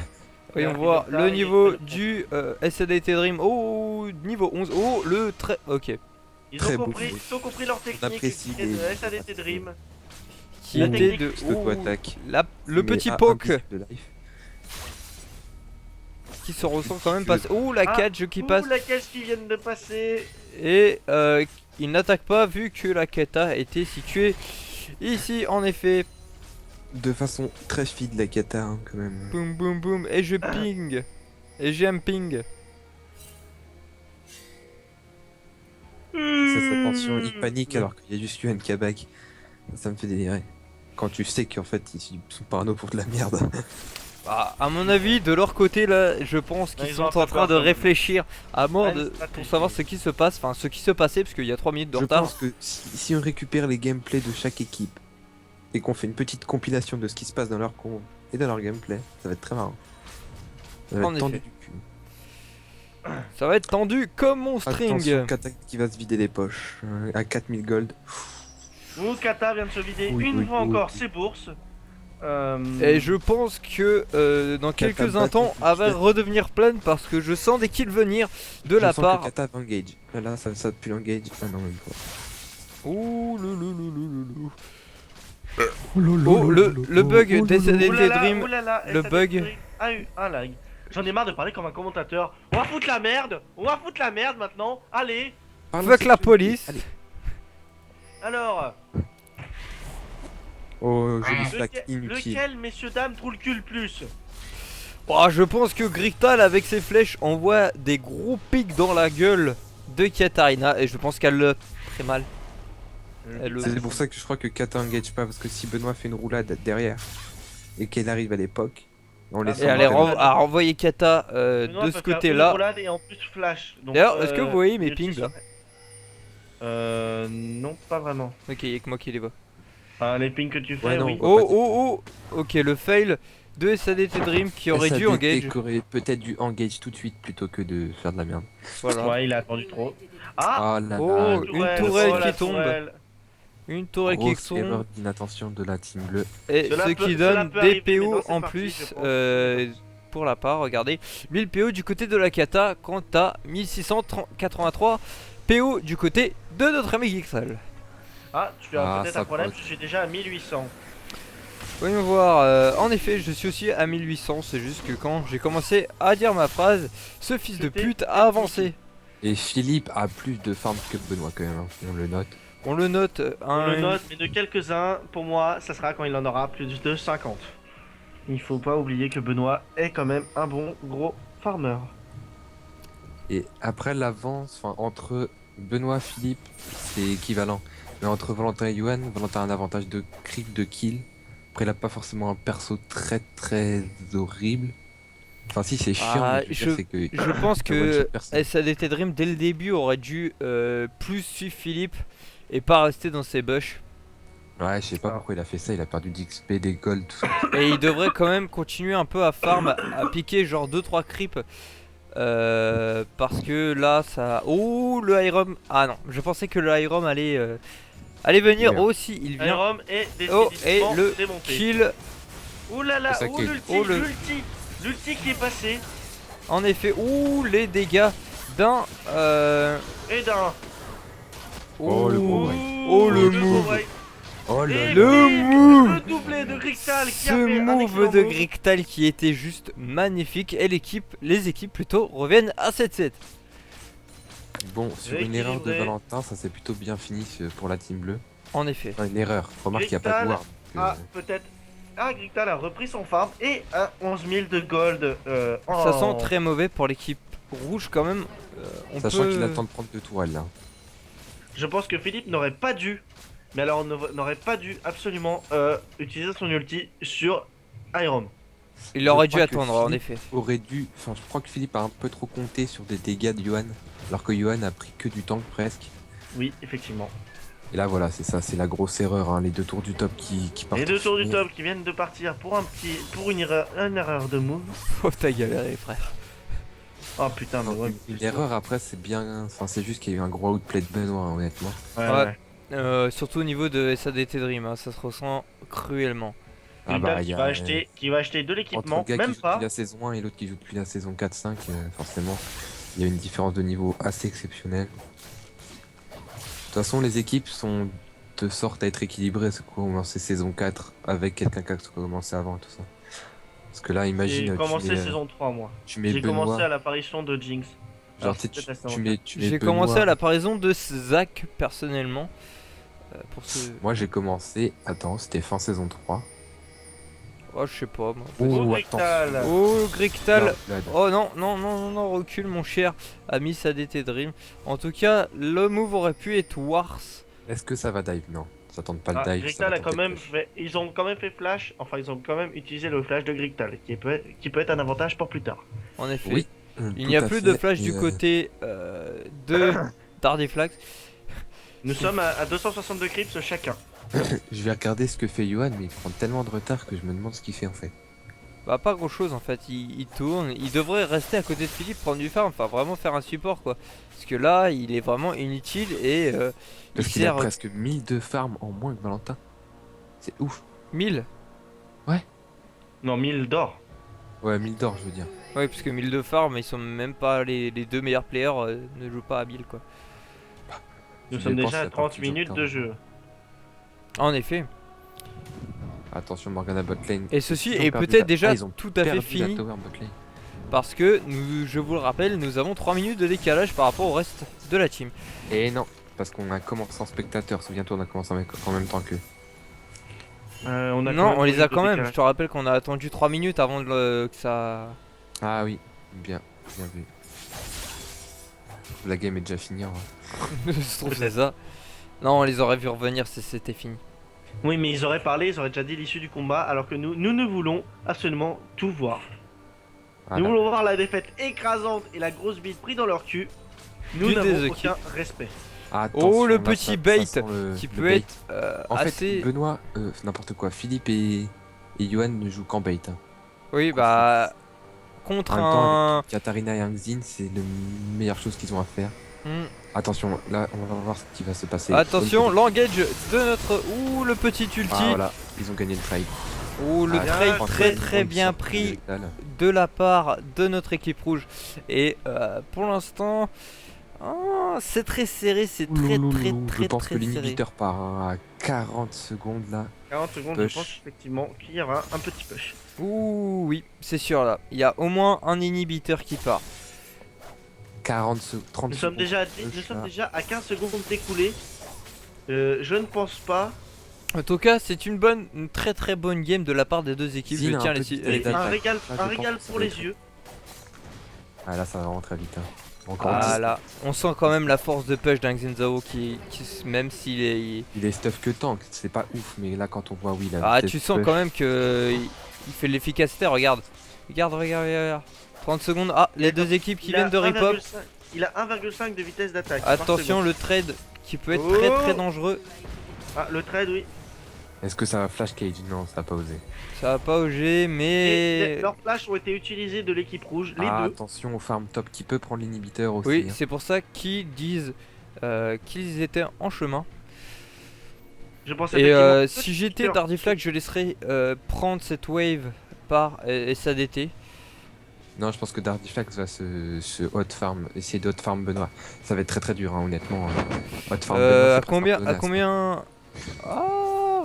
Voyons Alors, voir il est là, le il est niveau très bon. du SADT Dream. Oh, niveau 11. Oh, le très. Ok. Ils Très ont beau compris, jeu. ils ont compris leur technique apprécie et de les- SADT Dream. Qui La était technique de. Plus l'auto-attaque. Le Mais petit à poke invisible de life. qui se ressent quand même pas. Oh, la Ah, catch qui passe. Ouh, la caisse qui viennent de passer. Et il n'attaque pas vu que la kata était située ici en effet. De façon très feed la kata, hein, quand même. Boum boum boum. Et je ping. Et j'ai un ping. C'est sa tension, il Hmm. panique alors qu'il y a juste Yuan qui a back. Ça me fait délirer. Quand tu sais qu'en fait ils sont parano pour de la merde. Bah, à mon avis, de leur côté là, je pense qu'ils ils sont ont un peu en train peur, de quand même. réfléchir à mort Ouais, de, une stratégie. pour savoir ce qui se passe, enfin ce qui se passait, parce qu'il y a 3 minutes de Je retard. pense que si on récupère les gameplays de chaque équipe et qu'on fait une petite compilation de ce qui se passe dans leur con et dans leur gameplay, ça va être très marrant. Ça va En être tendu effet. du cul. Ça va être tendu comme mon string. Attention, Kata qui va se vider les poches à 4000 gold. Ouh, Kata vient de se vider Oui, une oui, fois oui, encore oui. ses bourses. Et je pense que dans Kata quelques bat instants, tout elle va de suite. redevenir pleine parce que je sens des kills venir de Je la sens part. que Kata va engage. Là, ça pue l'engage. Ah non, même pas. Ouh, loulou. Oh, le bug d'SADT Dream. le bug. a eu un lag. J'en ai marre de parler comme un commentateur. On va foutre la merde. On va foutre la merde maintenant. Allez. Parlons Fuck de la sécurité. police. Allez. Alors, Oh, joli flac lequel, inutile. lequel, messieurs dames, trouve le cul le plus? Oh, je pense que Grictal avec ses flèches envoie des gros pics dans la gueule de Katarina et je pense qu'elle le très mal. Elle le- C'est pour ça que je crois que Kata engage pas, parce que si Benoît fait une roulade derrière et qu'elle arrive à l'époque, on laisse Et elle a renvoyé Kata Benoît de peut ce faire une côté-là. roulade et en plus flash. Donc, D'ailleurs, est-ce que vous voyez mes je pings suis là? Non, pas vraiment. Ok, y'a que moi qui les vois. Enfin, les pings que tu fais, Ouais, non. oui. Oh. Ok, le fail de SADT Dream qui aurait dû engage. Qui aurait peut-être dû engage tout de suite plutôt que de faire de la merde. Voilà. Ouais, il a attendu trop. Ah, Ah là Oh, là. une tourelle oh, la qui tombe. tourelle. Une tour Grosse Ekexon. erreur d'inattention de la team bleue. Et Cela ce peut- qui cela donne peut des arriver, mais PO non, c'est en parti, plus je pense. pour la part, regardez. 1000 PO du côté de la Kata, quant à 1683 PO du côté de notre ami Geeksal. Ah, tu as Ah, peut-être ça un problème, proc. je suis déjà à 1800. Voyons voir, en effet, je suis aussi à 1800, c'est juste que quand j'ai commencé à dire ma phrase, ce fils de C'était pute a avancé. Et Philippe a plus de farm que Benoît quand même, hein. On le note. On le note, On le note, mais de quelques-uns, pour moi, ça sera quand il en aura plus de 50. Il faut pas oublier que Benoît est quand même un bon gros farmer. Et après l'avance, enfin entre Benoît Philippe, c'est équivalent. Mais entre Valentin et Yohan, Valentin a un avantage de creep de kill. Après il a pas forcément un perso très horrible. Enfin si c'est chiant, Ah, mais je veux dire, c'est que je pense il one-shot que personne. SADT Dream dès le début aurait dû plus suivre Philippe et pas rester dans ses bush. Ouais, je sais pas Ah. pourquoi il a fait ça, il a perdu d'XP, des gold, tout ça. Et il devrait quand même continuer un peu à farm, à piquer genre 2-3 creeps. Parce que là ça... Oh le Hiram. Ah non, je pensais que le Hiram allait venir. Merde. Oh si, il vient. Iron est Oh et définitivement le démonté. kill. Ouh là là, C'est ça ouh qui est- l'ulti, Oh, le- l'ulti qui est passé. En effet, ouh les dégâts d'un... Et d'un. Oh, le gros Ouh, break. Oh, le gros move. break. Oh là Et là. Le bim, move. le doublé de Grixal qui a Ce fait un move excellent de move. Grictal qui était juste magnifique. Et les équipes plutôt reviennent à 7-7. Bon, sur une erreur de Rééquilibré. Valentin, ça s'est plutôt bien fini pour la team bleue. En effet. Enfin, une erreur. Remarque qu'il n'y a pas de Grictal ward. Ah, peut-être. Ah, Grictal a repris son farm et un 11 000 de gold. Ça sent très mauvais pour l'équipe rouge quand même. On Sachant peut... qu'il attend de prendre deux tourelles là. Je pense que Philippe n'aurait pas dû, mais alors n'aurait pas dû absolument utiliser son ulti sur Iron. Il aurait Je dû crois que attendre en Philippe effet. aurait dû. Enfin, je crois que Philippe a un peu trop compté sur des dégâts de Johan. Alors que Johan a pris que du tank presque. Oui, effectivement. Et là, voilà, c'est ça, c'est la grosse erreur. Hein, les deux tours du top qui partent. Les deux tours du finir. top qui viennent de partir pour une erreur de move. Oh t'as galéré frère. Oh putain, mais Non, ouais. une erreur après, c'est bien. Enfin, c'est juste qu'il y a eu un gros outplay de Benoît, hein, honnêtement. Ouais. Surtout au niveau de SADT Dream, hein, ça se ressent cruellement. Grictal il y a, qui va acheter de entre l'équipement, le gars qui même joue pas. depuis la saison 1 et l'autre qui joue depuis la saison 4-5, forcément, il y a une différence de niveau assez exceptionnelle. De toute façon, les équipes sont de sorte à être équilibrées. C'est commencé saison 4 avec quelqu'un qui a commencé avant et tout ça. Parce que là, imagine, J'ai commencé tu mets, saison 3 moi. tu mets J'ai Benoît, commencé à l'apparition de Jinx. genre Alors, tu sais, c'est peut-être la saison tu mets J'ai Benoît. commencé à l'apparition de Zach personnellement. Pour ce... Moi, j'ai commencé, attends, c'était fin saison 3. Oh je sais pas moi. Oh, Oh, Grictal. Oh Grictal. Là, là, Oh non, recule mon cher ami SADT Dream. En tout cas, le move aurait pu être Wars. Est-ce que ça va dive? Non, ça tente pas Ah, le dive. ça Grictal va a quand tenter même le flash. fait, ils ont quand même fait flash, enfin ils ont quand même utilisé le flash de Grictal, qui peut être un avantage pour plus tard. En effet. Oui. Il tout n'y a à plus fait, de flash et, du côté de Dardiflax. Nous sommes à 262 creeps chacun. Je vais regarder ce que fait Johan, mais il prend tellement de retard que je me demande ce qu'il fait en fait. Bah pas grand chose en fait, il tourne, il devrait rester à côté de Philippe, prendre du farm, enfin vraiment faire un support quoi. Parce que là il est vraiment inutile et il Parce qu'il a sert presque 1000 de farm en moins que Valentin. C'est ouf. 1000. Non, 1000 d'or. Ouais, 1000 d'or, je veux dire. Ouais parce que 1000 de farm ils sont même pas les deux meilleurs players ne jouent pas à 1000 quoi. Nous Je sommes dépense déjà à la 30 partie du minutes temps. de jeu. En effet. Attention Morgana botlane. Et ceci Ils ont est perdu peut-être la- déjà Ah, ils ont tout à fait perdu la fini. tower botlane. Parce que je vous le rappelle, nous avons 3 minutes de décalage par rapport au reste de la team. Et non, parce qu'on a commencé en spectateur. Souviens-toi, on a commencé en même temps qu'eux. On a quand Non, même on les a plus quand de même. décalage. Je te rappelle qu'on a attendu 3 minutes avant que ça... Ah oui, bien vu. La game est déjà finie. Hein. Je trouve c'est ça. Non, on les aurait vu revenir si c'était fini. Oui, mais ils auraient parlé, ils auraient déjà dit l'issue du combat, alors que nous ne voulons absolument tout voir. Voilà. Nous voulons voir la défaite écrasante et la grosse bite pris dans leur cul. Nous D'une des n'avons équipes. aucun respect. Attention, le là, petit ça bait sent le- qui le peut bait. être En assez... fait, Benoît, n'importe quoi. Philippe et Johan ne jouent qu'en bait. Hein. Oui, bah... Contre En même temps, un... avec Katarina et un Xin, c'est la meilleure chose qu'ils ont à faire. Hmm. Attention, là, on va voir ce qui va se passer. Attention, l'engage de notre... Ouh, le petit ulti. Ah voilà, ils ont gagné le trade. Ouh, le Ah, trade bien très joué. très bien pris de la part de notre équipe rouge. Et pour l'instant, c'est très serré, c'est très Je pense que serré. l'inhibiteur part hein, à 40 secondes là. 40 secondes, Push. je pense effectivement qu'il y aura un petit push. Ouh, oui, c'est sûr là. Il y a au moins un inhibiteur qui part. 30 Nous sommes secondes. déjà, push, nous sommes là. déjà à 15 secondes écoulées. Je ne pense pas. En tout cas, c'est une très bonne game de la part des deux équipes. Zin Je a tiens un à les petit les- trade Un d'attaque. régal, Ah, je un pense régal que ça pour va les être- yeux. Ah là, ça va vraiment très vite. Hein. Encore Ah 10. là, on sent quand même la force de push d'un Xenzao même s'il est... Il est stuff que tank, c'est pas ouf, mais là quand on voit oui, la Ah, vitesse tu sens push, quand même que il fait de l'efficacité, regarde. Regarde. 30 secondes. Ah, les deux équipes qui Il a viennent de repop. 1,5 Il a 1,5 de vitesse d'attaque. par Attention, seconde. le trade qui peut être Oh. très dangereux. Ah, le trade, oui. Est-ce que ça va flash cage? Non, ça a pas osé. Ça va pas auger, Et mais... leurs flashs ont été utilisés de l'équipe rouge, les Ah, deux. attention au farm top qui peut prendre l'inhibiteur aussi. Oui, hein. c'est pour ça qu'ils disent qu'ils étaient en chemin. Je pense Et effectivement. si j'étais Dardiflag, je laisserais prendre cette wave par SADT. Non, je pense que Dardiflax va se hot farm, essayer de hot farm Benoît. Ça va être très dur, hein, honnêtement. Hot farm Benoît, c'est À presque combien, un peu naze, Oh,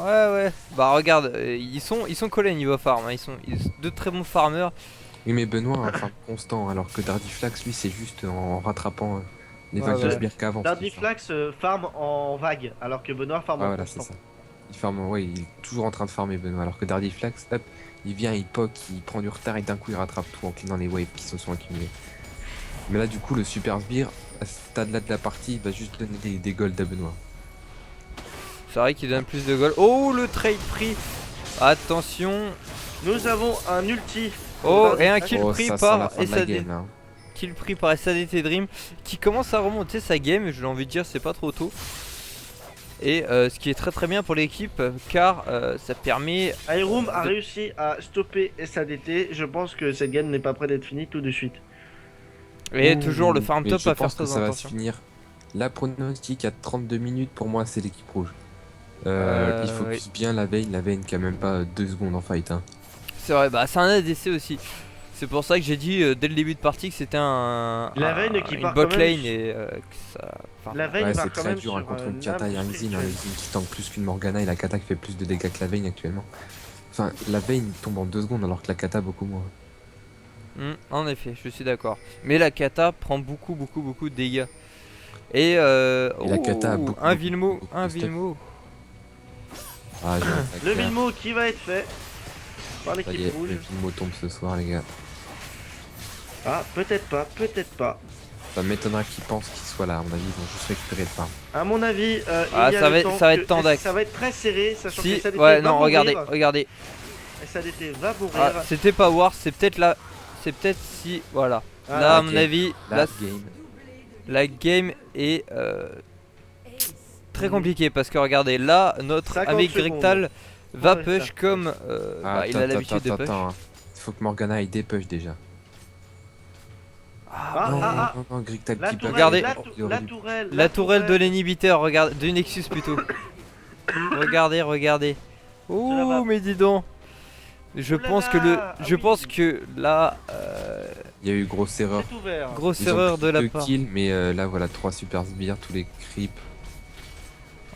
ouais. Bah regarde, ils sont collés niveau farm. Hein. Ils sont de très bons farmers. Oui, mais Benoît a un farm constant, alors que Dardiflax, lui, c'est juste en rattrapant les vagues de ouais. sbires qu'avant. Dardiflax farm en vague, alors que Benoît farm Ah, en voilà, c'est constant. ça. Il farm, ouais, il est toujours en train de farmer Benoît, alors que Dardiflax, hop, il vient, il poke, il prend du retard et d'un coup il rattrape tout en cleanant les waves qui se sont accumulés. Mais là, du coup, le super sbire, à ce stade-là de la partie, il va juste donner des golds à Benoît. C'est vrai qu'il donne plus de gold. Oh, le trade pris. Attention. Nous avons un ulti. Oh, et un Dardiflax. kill Oh, pris ça sent la par fin de la SAD. game, là, hein. Kill pris par SADT Dream qui commence à remonter sa game. Je l'ai envie de dire, c'est pas trop tôt. Et ce qui est très bien pour l'équipe car ça permet... Airoom a réussi à stopper SADT. Je pense que cette game n'est pas prête d'être finie tout de suite. Et Ouh, toujours le farm mais top je à faire pense que très ça va se attention. finir. La pronostic à 32 minutes, pour moi, c'est l'équipe rouge. Il focus bien la Vayne qui a même pas 2 secondes en fight. Hein. C'est vrai, bah c'est un ADC aussi. C'est pour ça que j'ai dit dès le début de partie que c'était La Vayne qui une part bot quand même lane et que ça... enfin, La Vayne Ouais, part c'est quand très même dur hein, sur contre une Kata et un Xin. Un Xin qui tank plus qu'une Morgana et la Kata qui fait plus de dégâts que la Vayne actuellement. Enfin, la Vayne tombe en 2 secondes alors que la Kata beaucoup moins. en effet, je suis d'accord. Mais la kata prend beaucoup de dégâts. Et, la kata a beaucoup, un beaucoup, Vilmo, beaucoup un de stuff. Vilmo. Ah, j'ai un le sac, Vilmo qui va être fait par Ça y l'équipe est, rouge. le Vilmo tombe ce soir, les gars. Ah, peut-être pas. Ça m'étonnerait qu'ils pensent qu'il soit là. À mon avis, ils vont juste récupérer le farm. À mon avis, Ah, il y a ça le va- temps ça va que- être tendax. Ça va être très serré, sachant Si, que SADT ouais, va non, mourir. regardez. SADT va mourir. Ah, c'était pas War, c'est peut-être là. C'est peut-être si. Voilà. Ah, Là, à ok. mon avis, Last game. la game est très compliquée parce que regardez, là, notre 50 ami secondes. Grektal va Ouais, push ça. comme Ah, il a l'habitude de push. attends. Il faut que Morgana il dépush déjà. Ah, non, Grigtal La qui tourelle, Regardez. la tourelle de l'inhibiteur, regarde, du Nexus plutôt. regardez. Cela Ouh, va. mais dis donc. Je Oulala, pense que ah je oui. pense que là, Il y a eu grosse erreur. C'est ouvert. grosse Ils ont erreur pris de la 2 part. kills, mais là voilà 3 super sbires, tous les creeps.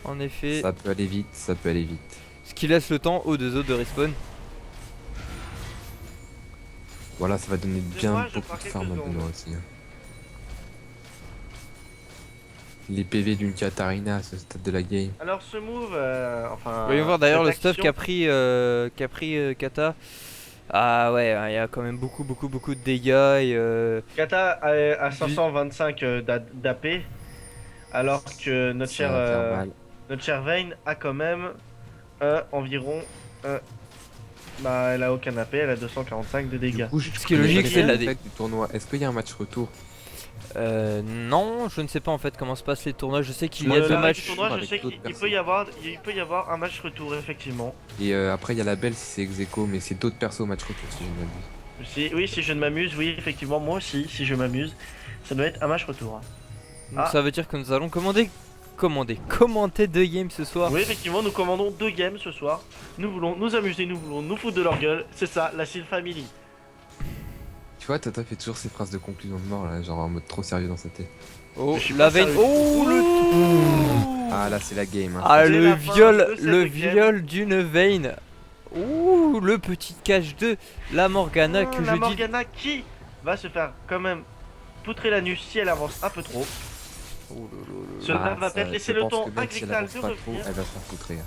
En effet, Ça peut aller vite, ça peut aller vite. ce qui laisse le temps aux deux autres de respawn. Voilà, ça va donner Benoît, bien je beaucoup pars de quelques farm à secondes. Benoît aussi. Hein. Les PV d'une Katarina à ce stade de la game. Alors ce move, enfin. Voyons voir d'ailleurs le cette stuff action- qu'a pris Kata. Ah ouais, hein, il y a quand même beaucoup de dégâts et Kata a 525 d'AP, alors que notre Ça cher, va faire mal. notre cher Vayne a quand même environ. Bah, elle a aucun AP, elle a 245 de dégâts. Du coup, Ce qui est logique, c'est la du tournoi. Est-ce qu'il y a un match retour? non, je ne sais pas en fait comment se passent les tournois. Je sais qu'il y a Le deux règle matchs. du tournoi, je avec sais d'autres qu'il personnes. peut y avoir un match retour, effectivement. Et après, il y a la belle si c'est ex-aequo, mais c'est d'autres persos au match retour si je ne m'abuse. Oui, si je ne m'amuse, oui, effectivement, moi aussi, si je m'amuse, ça doit être un match retour. Donc ça veut dire que nous allons commenter 2 games ce soir. Oui, effectivement, nous commandons 2 games ce soir. Nous voulons nous amuser, nous voulons nous foutre de leur gueule. C'est ça, la Seal Family. Tu vois, Tata fait toujours ses phrases de conclusion de mort là, genre en mode trop sérieux dans sa tête. Oh, Je suis la pas veine. sérieux. Oh, le Ah là, c'est la game. Hein. Ah, C'est le la fin viol, de cette le game. viol d'une veine. Ouh, le petit catch de la Morgana que la je dis. Morgana qui va se faire quand même poutrer la nuit si elle avance un peu trop. Oh, Cela Ah, va ça, peut-être je laisser le pense temps que à même si elle Grictal avance de pas trop, revenir. elle va se faire poutrer. Hein.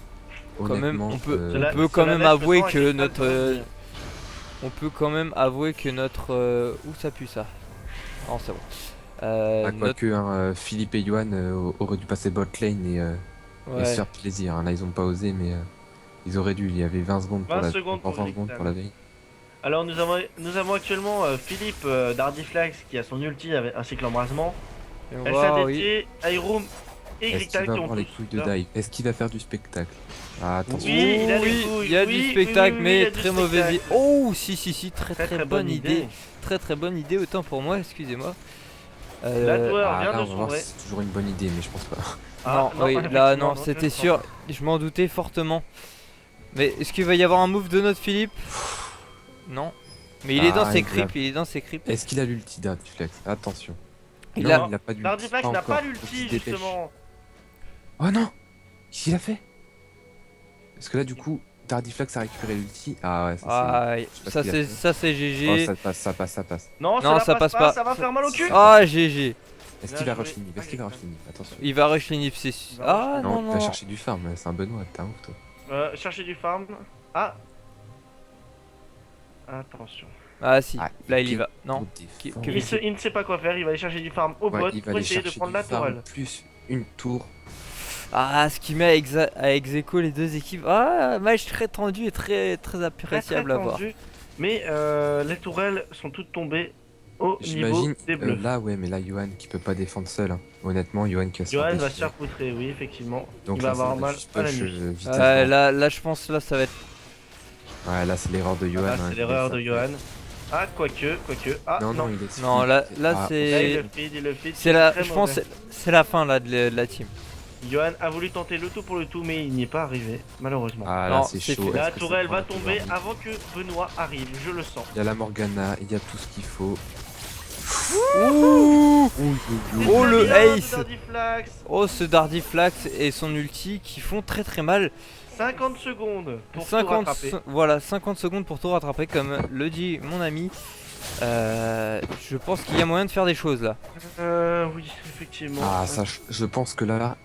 Quand même, Honnêtement, on peut- Cela- on peut quand cela même laisse le avouer temps à que Grictal de notre, revenir. on peut quand même avouer que notre, où ça pue ça. Non, c'est bon. ah, Notre- quoique, hein, Philippe et Yohan auraient dû passer bot lane et se ouais. faire plaisir. Hein. Là, ils ont pas osé, mais ils auraient dû. Il y avait 20 secondes pour 20 la, secondes pour 20 secondes Grictal. pour la veille. Alors nous avons actuellement Philippe d'Ardiflax qui a son ulti ainsi que l'embrasement. Et on va, oui. SADT, Iroom et Est-ce Grictal qu'il va qui ont avoir les tous couilles de leur- dive? Est-ce qu'il va faire du spectacle? Ah, attention. Oui, il a les Oui, couilles, il y a oui, du oui, spectacle, oui, oui, mais il y a du très mauvaise idée. spectacle. Oh, si, très Très bonne idée. Très bonne idée, autant pour moi, excusez-moi. La tour Ah, vient là, de on va voir sombrer. si c'est toujours une bonne idée, mais je pense pas. Ah, non, oui, là, effectivement, non, je c'était ne pense sûr. pas. Je m'en doutais fortement. Mais est-ce qu'il va y avoir un move de notre Philippe? Non. Mais il est dans Ah, ses il va- creeps, il est dans ses creeps. Est-ce qu'il a l'ulti d'Ardiflex? Attention. Il Non, a- il a pas d'ulti. L'Ardiflax Pas n'a encore. pas Faut qu'il se l'ulti dépêche. justement. Oh non! Qu'est-ce qu'il a fait? Parce que là, du coup, Tardiflax a récupéré l'ulti. Ah ouais, ça Ah, pas ça ce qu'il a c'est fait. ça c'est c'est. Oh, GG. ça passe, ça passe, ça passe. Non, Non, cela ça passe pas. ça va faire mal au cul. Ah, GG. Est-ce Bien qu'il va joué. rush l'inhib? Est-ce qu'il va rush l'inhib? Attention. Il va rush les nips, c'est sûr. Il va rush Ah les non Non, il va non. chercher du farm, c'est un Benoît, t'es un ouf toi. Chercher du farm. Ah. Attention. Ah si, Ah, là il y qui- va. Non. Trop défendu. que- Il ne sait pas quoi faire, il va aller chercher du farm au Ouais, bot il va pour aller essayer de chercher prendre du la farm tourelle. plus une tour. Ah, ce qui met à ex-aequo les deux équipes. Ah, match très tendu et très Très, appréciable à voir. tendu. Mais les tourelles sont toutes tombées au niveau J'imagine des bleus. là, ouais, mais là, Yohan qui peut pas défendre seul. Hein. Honnêtement, Yohan qui va se faire Johan va se déchirer. faire poutrer, oui, effectivement. Donc il va là, avoir ça mal juste à la push, nuit. vitesse Ouais, grand. là je pense là ça va être. Ouais, là, c'est l'erreur de Yohan. Ah, hein, c'est qui l'erreur laisse de ça. Johan. Ah, quoique. Ah, Non, non. non, il est. Non, là Ah, Là, c'est. il le feed. C'est la. très Je pense mauvais. c'est la fin là de la team. Johan a voulu tenter le tout pour le tout, mais il n'y est pas arrivé, malheureusement. Ah, Non, là, c'est c'est chaud. fait. La Est-ce que tourelle ça va prend la tomber tourelle avant que Benoît arrive, je le sens. Il y a la Morgana, il y a tout ce qu'il faut. Ouh. Oh, le Bien de ace. Dardiflax. Oh, ce Dardiflax et son ulti qui font très mal. 50 secondes pour tout 50 rattraper. voilà, 50 secondes pour tout rattraper comme le dit mon ami. Je pense qu'il y a moyen de faire des choses là. Oui, effectivement. Ah, ça, je pense que là,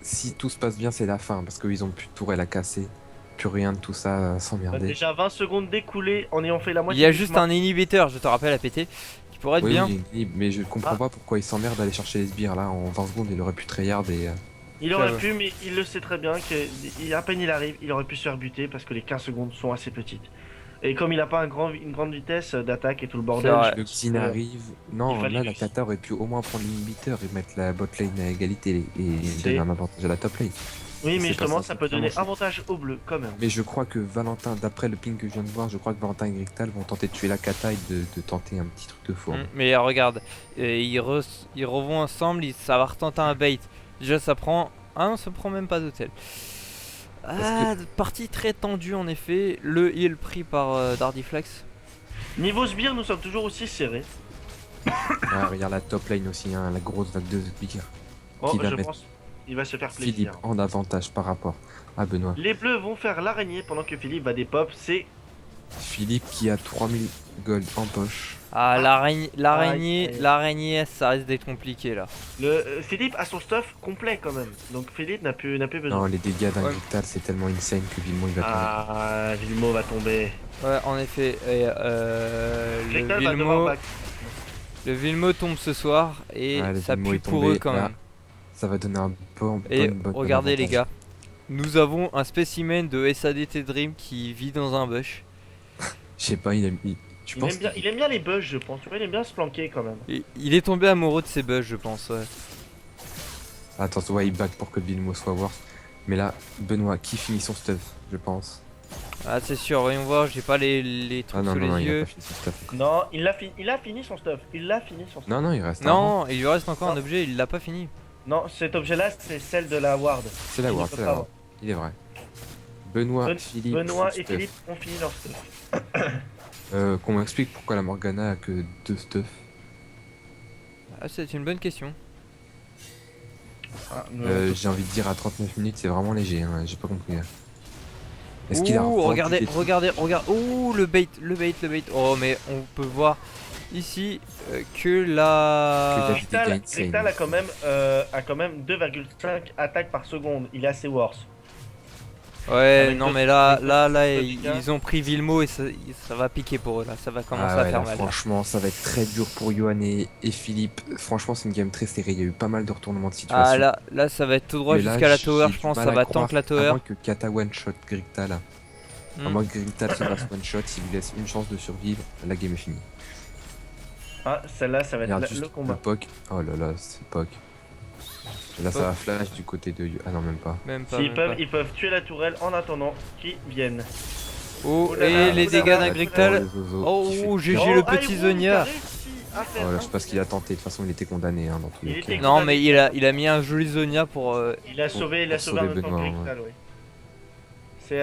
si tout se passe bien, c'est la fin. Parce qu'ils ont plus de tourelle à casser. Plus rien de tout ça, s'emmerder. Déjà 20 secondes découlées en ayant fait la Il moitié y a du juste chemin. un inhibiteur, je te rappelle à péter, qui pourrait être Oui, bien. mais je comprends Ah. pas pourquoi il s'emmerde d'aller chercher les sbires là. En 20 secondes, il aurait pu tryhard et. Il aurait Ça va. pu, mais il le sait très bien qu'à peine il arrive, il aurait pu se faire buter parce que les 15 secondes sont assez petites. Et comme il a pas une grande vitesse d'attaque et tout le bordel, vrai. Le Xin arrive. Non, il fallait là, lui- la Kata aurait pu au moins prendre l'inhibiteur et mettre la bot lane à égalité et C'est- donner un avantage à la top lane. oui, mais c'est pas justement, ça, ça peut c'est donner vraiment avantage au bleu quand même. Mais je crois que Valentin, d'après le ping que je viens de voir, je crois que Valentin et Grictal vont tenter de tuer la Kata et de tenter un petit truc de fou. hein. Mais regarde, ils revont ensemble, ça va retenter un bait. Déjà ça prend. Ah non, ça prend même pas d'hôtel. Ah, partie très tendue en effet. Le heal pris par Dardiflax. Niveau sbire, nous sommes toujours aussi serrés. Ouais, regarde la top lane aussi, hein, la grosse vague de sbires. Oh, Qui va je mettre pense il va se faire Philippe plaisir. en avantage par rapport à Benoît. Les bleus vont faire l'araignée pendant que Philippe va des pop. C'est Philippe qui a 3000 gold en poche. Ah, Aïe, aïe. l'araignée, ça risque d'être compliqué là. Philippe a son stuff complet quand même. Donc Philippe n'a plus besoin. Non, les dégâts d'un Ouais. Grictal, c'est tellement insane que Villemont il va tomber. Ah, Vilmo va tomber. Ouais, en effet. Et, Grictal va devoir back. le Vilmo tombe ce soir et Ouais, le ça Vilmo pue est pour tombé, eux quand là. même. Ça va donner un bon Et bon regardez les avantage. gars, nous avons un spécimen de SADT Dream qui vit dans un bush. Je sais pas, tu penses Il aime bien les bugs, je pense. Tu vois, il aime bien se planquer quand même. Et il est tombé amoureux de ses bush, je pense. Ouais. Attends, ouais, il back pour que Villemot soit worse. Mais là, Benoît qui finit son stuff, je pense. Ah c'est sûr, voyons voir, j'ai pas les trucs Ah non, sous non, non, les il a yeux. pas fini son stuff. Non, il a fini son stuff. Il a fini son stuff. Non, non, il reste un rang. Non, il lui reste encore un Non. objet, il l'a pas fini. Non, cet objet-là, c'est celle de la Ward. C'est la Il ne Ward, peut c'est la pas Ward. Il est vrai. Benoît, Ben- Philippe, Benoît et stuff. Philippe ont fini leur stuff. Qu'on m'explique pourquoi la Morgana a que 2 stuff. Ah c'est une bonne question. Ah, J'ai envie de dire à 39 minutes, c'est vraiment léger, hein, j'ai pas compris. Là. Est-ce qu'il a Ouh, revendu regardez, des trucs regardez, regardez. Ouh, le bait, le bait, le bait. Oh, mais on peut voir ici que la. Que Crystal, Insane. Crystal a quand même 2,5 attaques par seconde. Il est assez worse. Ouais, avec non, deux- mais là, avec là, là, deux ils, dégâts. ils ont pris Vilmo et ça va piquer pour eux là. Ça va commencer Ah à ouais, faire là, mal. franchement, ça va être très dur pour Johan et Philippe. Franchement, c'est une game très serrée. Il y a eu pas mal de retournements de situation. Ah là, ça va être tout droit Mais là, jusqu'à la tower, j'ai je du pense. mal Ça à va croire, tank la À tower. moins que Kata one-shot Grigta là. À Hmm. moins que Grigta se fasse one-shot, s'il lui laisse une chance de survivre, la game est finie. Ah, celle-là, ça va être Regarde juste le combat. le POC. Oh là là, c'est POC. Et là, ça va flash du côté de... Ah non, même pas. Même pas. S'ils même peuvent, pas. ils peuvent tuer la tourelle en attendant qu'ils viennent. Oh, Oh là et là, les oh là dégâts là, d'un oh là Grictal. là. Oh, GG Oh, le petit Hyrule, Zonia. qui a réussi à faire Voilà, un je sais pas ce qu'il a tenté. De toute façon, il était condamné hein, dans tous Il les était cas. Non, mais il a mis un joli Zonia pour. Il a sauvé, il a pour sauvé en sauver même temps que Benoît, Crystal, oui. C'est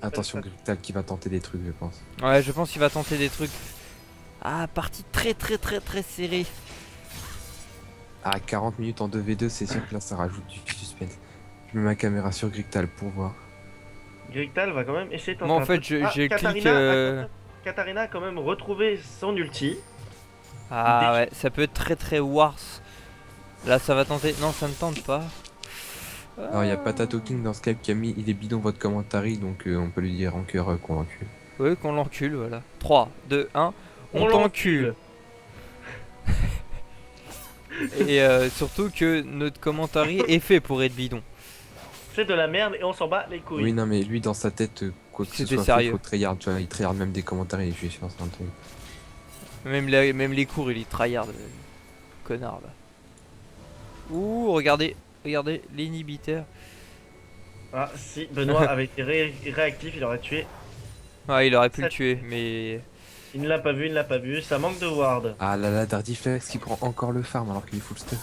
Attention, Grigtal qui va tenter des trucs, je pense. Ouais, je pense qu'il va tenter des trucs. Ah, partie très serrée. Ah, 40 minutes en 2v2, c'est sûr que là, ça rajoute du suspense. Je mets ma caméra sur Grigtal pour voir. Grigtal va quand même essayer de tenter Moi, en un fait, peu. j'ai Katarina, clique. attends, Katarina a quand même retrouvé son ulti. Ah ouais, ça peut être très wars. Là, ça va tenter. Non, ça ne tente pas. Alors, il y a Patato King dans Skype qui a mis il est bidon votre commentaire, donc on peut lui dire en cœur convaincu. Oui, qu'on l'encule, voilà. 3, 2, 1. On t'encule. Et surtout que notre commentaire est fait pour être bidon. C'est de la merde et on s'en bat les couilles. Oui, non, mais lui, dans sa tête, quoi que ce C'était soit, sérieux. il faut tryhard, tu vois, il tryhard même des commentaires, il est juste sur un truc. Même les cours, il est tryhard. Connard là. Ouh, regardez l'inhibiteur. Ah, si Benoît avait été réactif, il aurait tué. Ah, il aurait pu Ça- le tuer, mais. Il ne l'a pas vu, ça manque de ward. Ah là là, Dardiflex qui prend encore le farm alors qu'il est full stuff.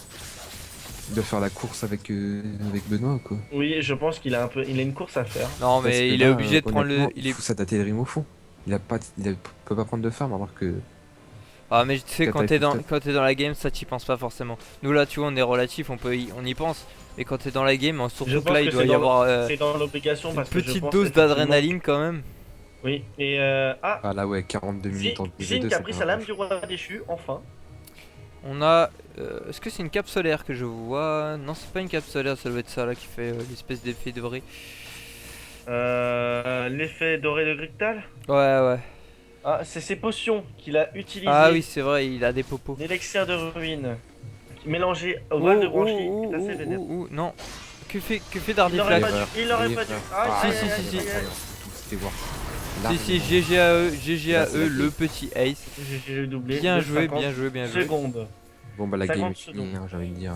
Il doit faire la course avec Benoît ou quoi. Oui, je pense qu'il a une course à faire. Non, Parce mais que il là, est obligé de prendre le. honnêtement, Il est. faut s'adapter le rime au fond. Il peut pas prendre de farm alors que. Ah, mais tu sais, quand Kata est t'es dans la game, ça t'y penses pas forcément. Nous là, tu vois, on est relatif, on y pense. Et quand t'es dans la game, Je surtout que pense là, que il doit c'est y dans avoir C'est dans l'obligation une parce que je petite pense dose effectivement- d'adrénaline quand même. Oui, et ah, Ah là ouais, 42 minutes en Zin 2v2. qui a c'est pris pas sa lame mal. du roi déchu, enfin. On a. Est-ce que c'est une cape solaire que je vois? Non, c'est pas une cape solaire, ça doit être ça là qui fait l'espèce d'effet doré. L'effet doré de Grictal. Ouais. Ah, c'est ses potions qu'il a utilisées. Ah oui, c'est vrai, il a des popos. L'élixir de ruine. Mélangé au val de branchis, qui est assez vénère. Non. Que fait Il Dardiflax? n'aurait pas dû. Il n'aurait pas dû. Ah, Aïe, si, aïe, si, aïe, si, aïe, si. aïe. C'était voir. Si, GG à Là, c'est eux, la le game. petit Ace. J'ai doublé. Bien de joué, 50 bien joué. Secondes. Bon bah la 50 game est finie, secondes. hein, j'ai envie de dire.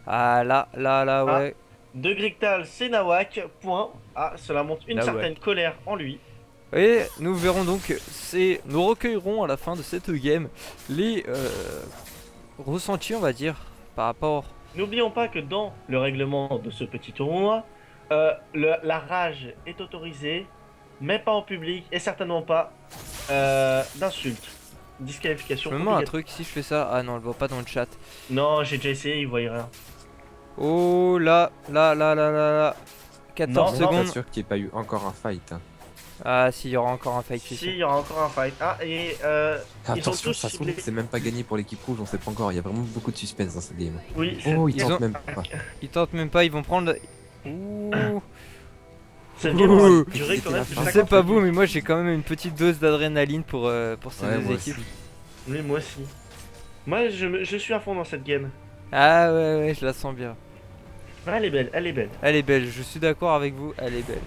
Ah là, Ah. ouais. De Grictal, c'est Nawak. Point. Ah, cela montre une Nawak. certaine colère en lui. Et nous verrons donc, nous recueillerons à la fin de cette game les ressentis, on va dire, par rapport. N'oublions pas que dans le règlement de ce petit tournoi, la rage est autorisée, mais pas en public et certainement pas d'insultes. Disqualification. Je me mets un obligatoire. truc, si je fais ça. Ah non, elle voit pas dans le chat. Non, j'ai déjà essayé, il voyait rien. Oh là. 14 Non, Pas secondes. sûr qu'il n'y ait pas eu encore un fight. Hein. Ah, si, il y aura encore un fight, je suis Si, sûr. il y aura encore un fight. Ah, et ils ont Attention, tous ça se trouve, ciblé. c'est même pas gagné pour l'équipe rouge, on sait pas encore. Il y a vraiment beaucoup de suspense dans cette game. Oui, Oh, ils Ils tentent ont- même pas. Ils tentent même pas, ils vont prendre. Ouh. cette game aura Ouh. duré quand même. Je Je 50 sais pas vous, minutes. mais moi j'ai quand même une petite dose d'adrénaline pour ces Ouais, deux moi équipes. aussi. Oui, moi aussi. Moi, je suis à fond dans cette game. Ah ouais, je la sens bien. Ah, elle est belle, elle est belle. Elle est belle, je suis d'accord avec vous, elle est belle.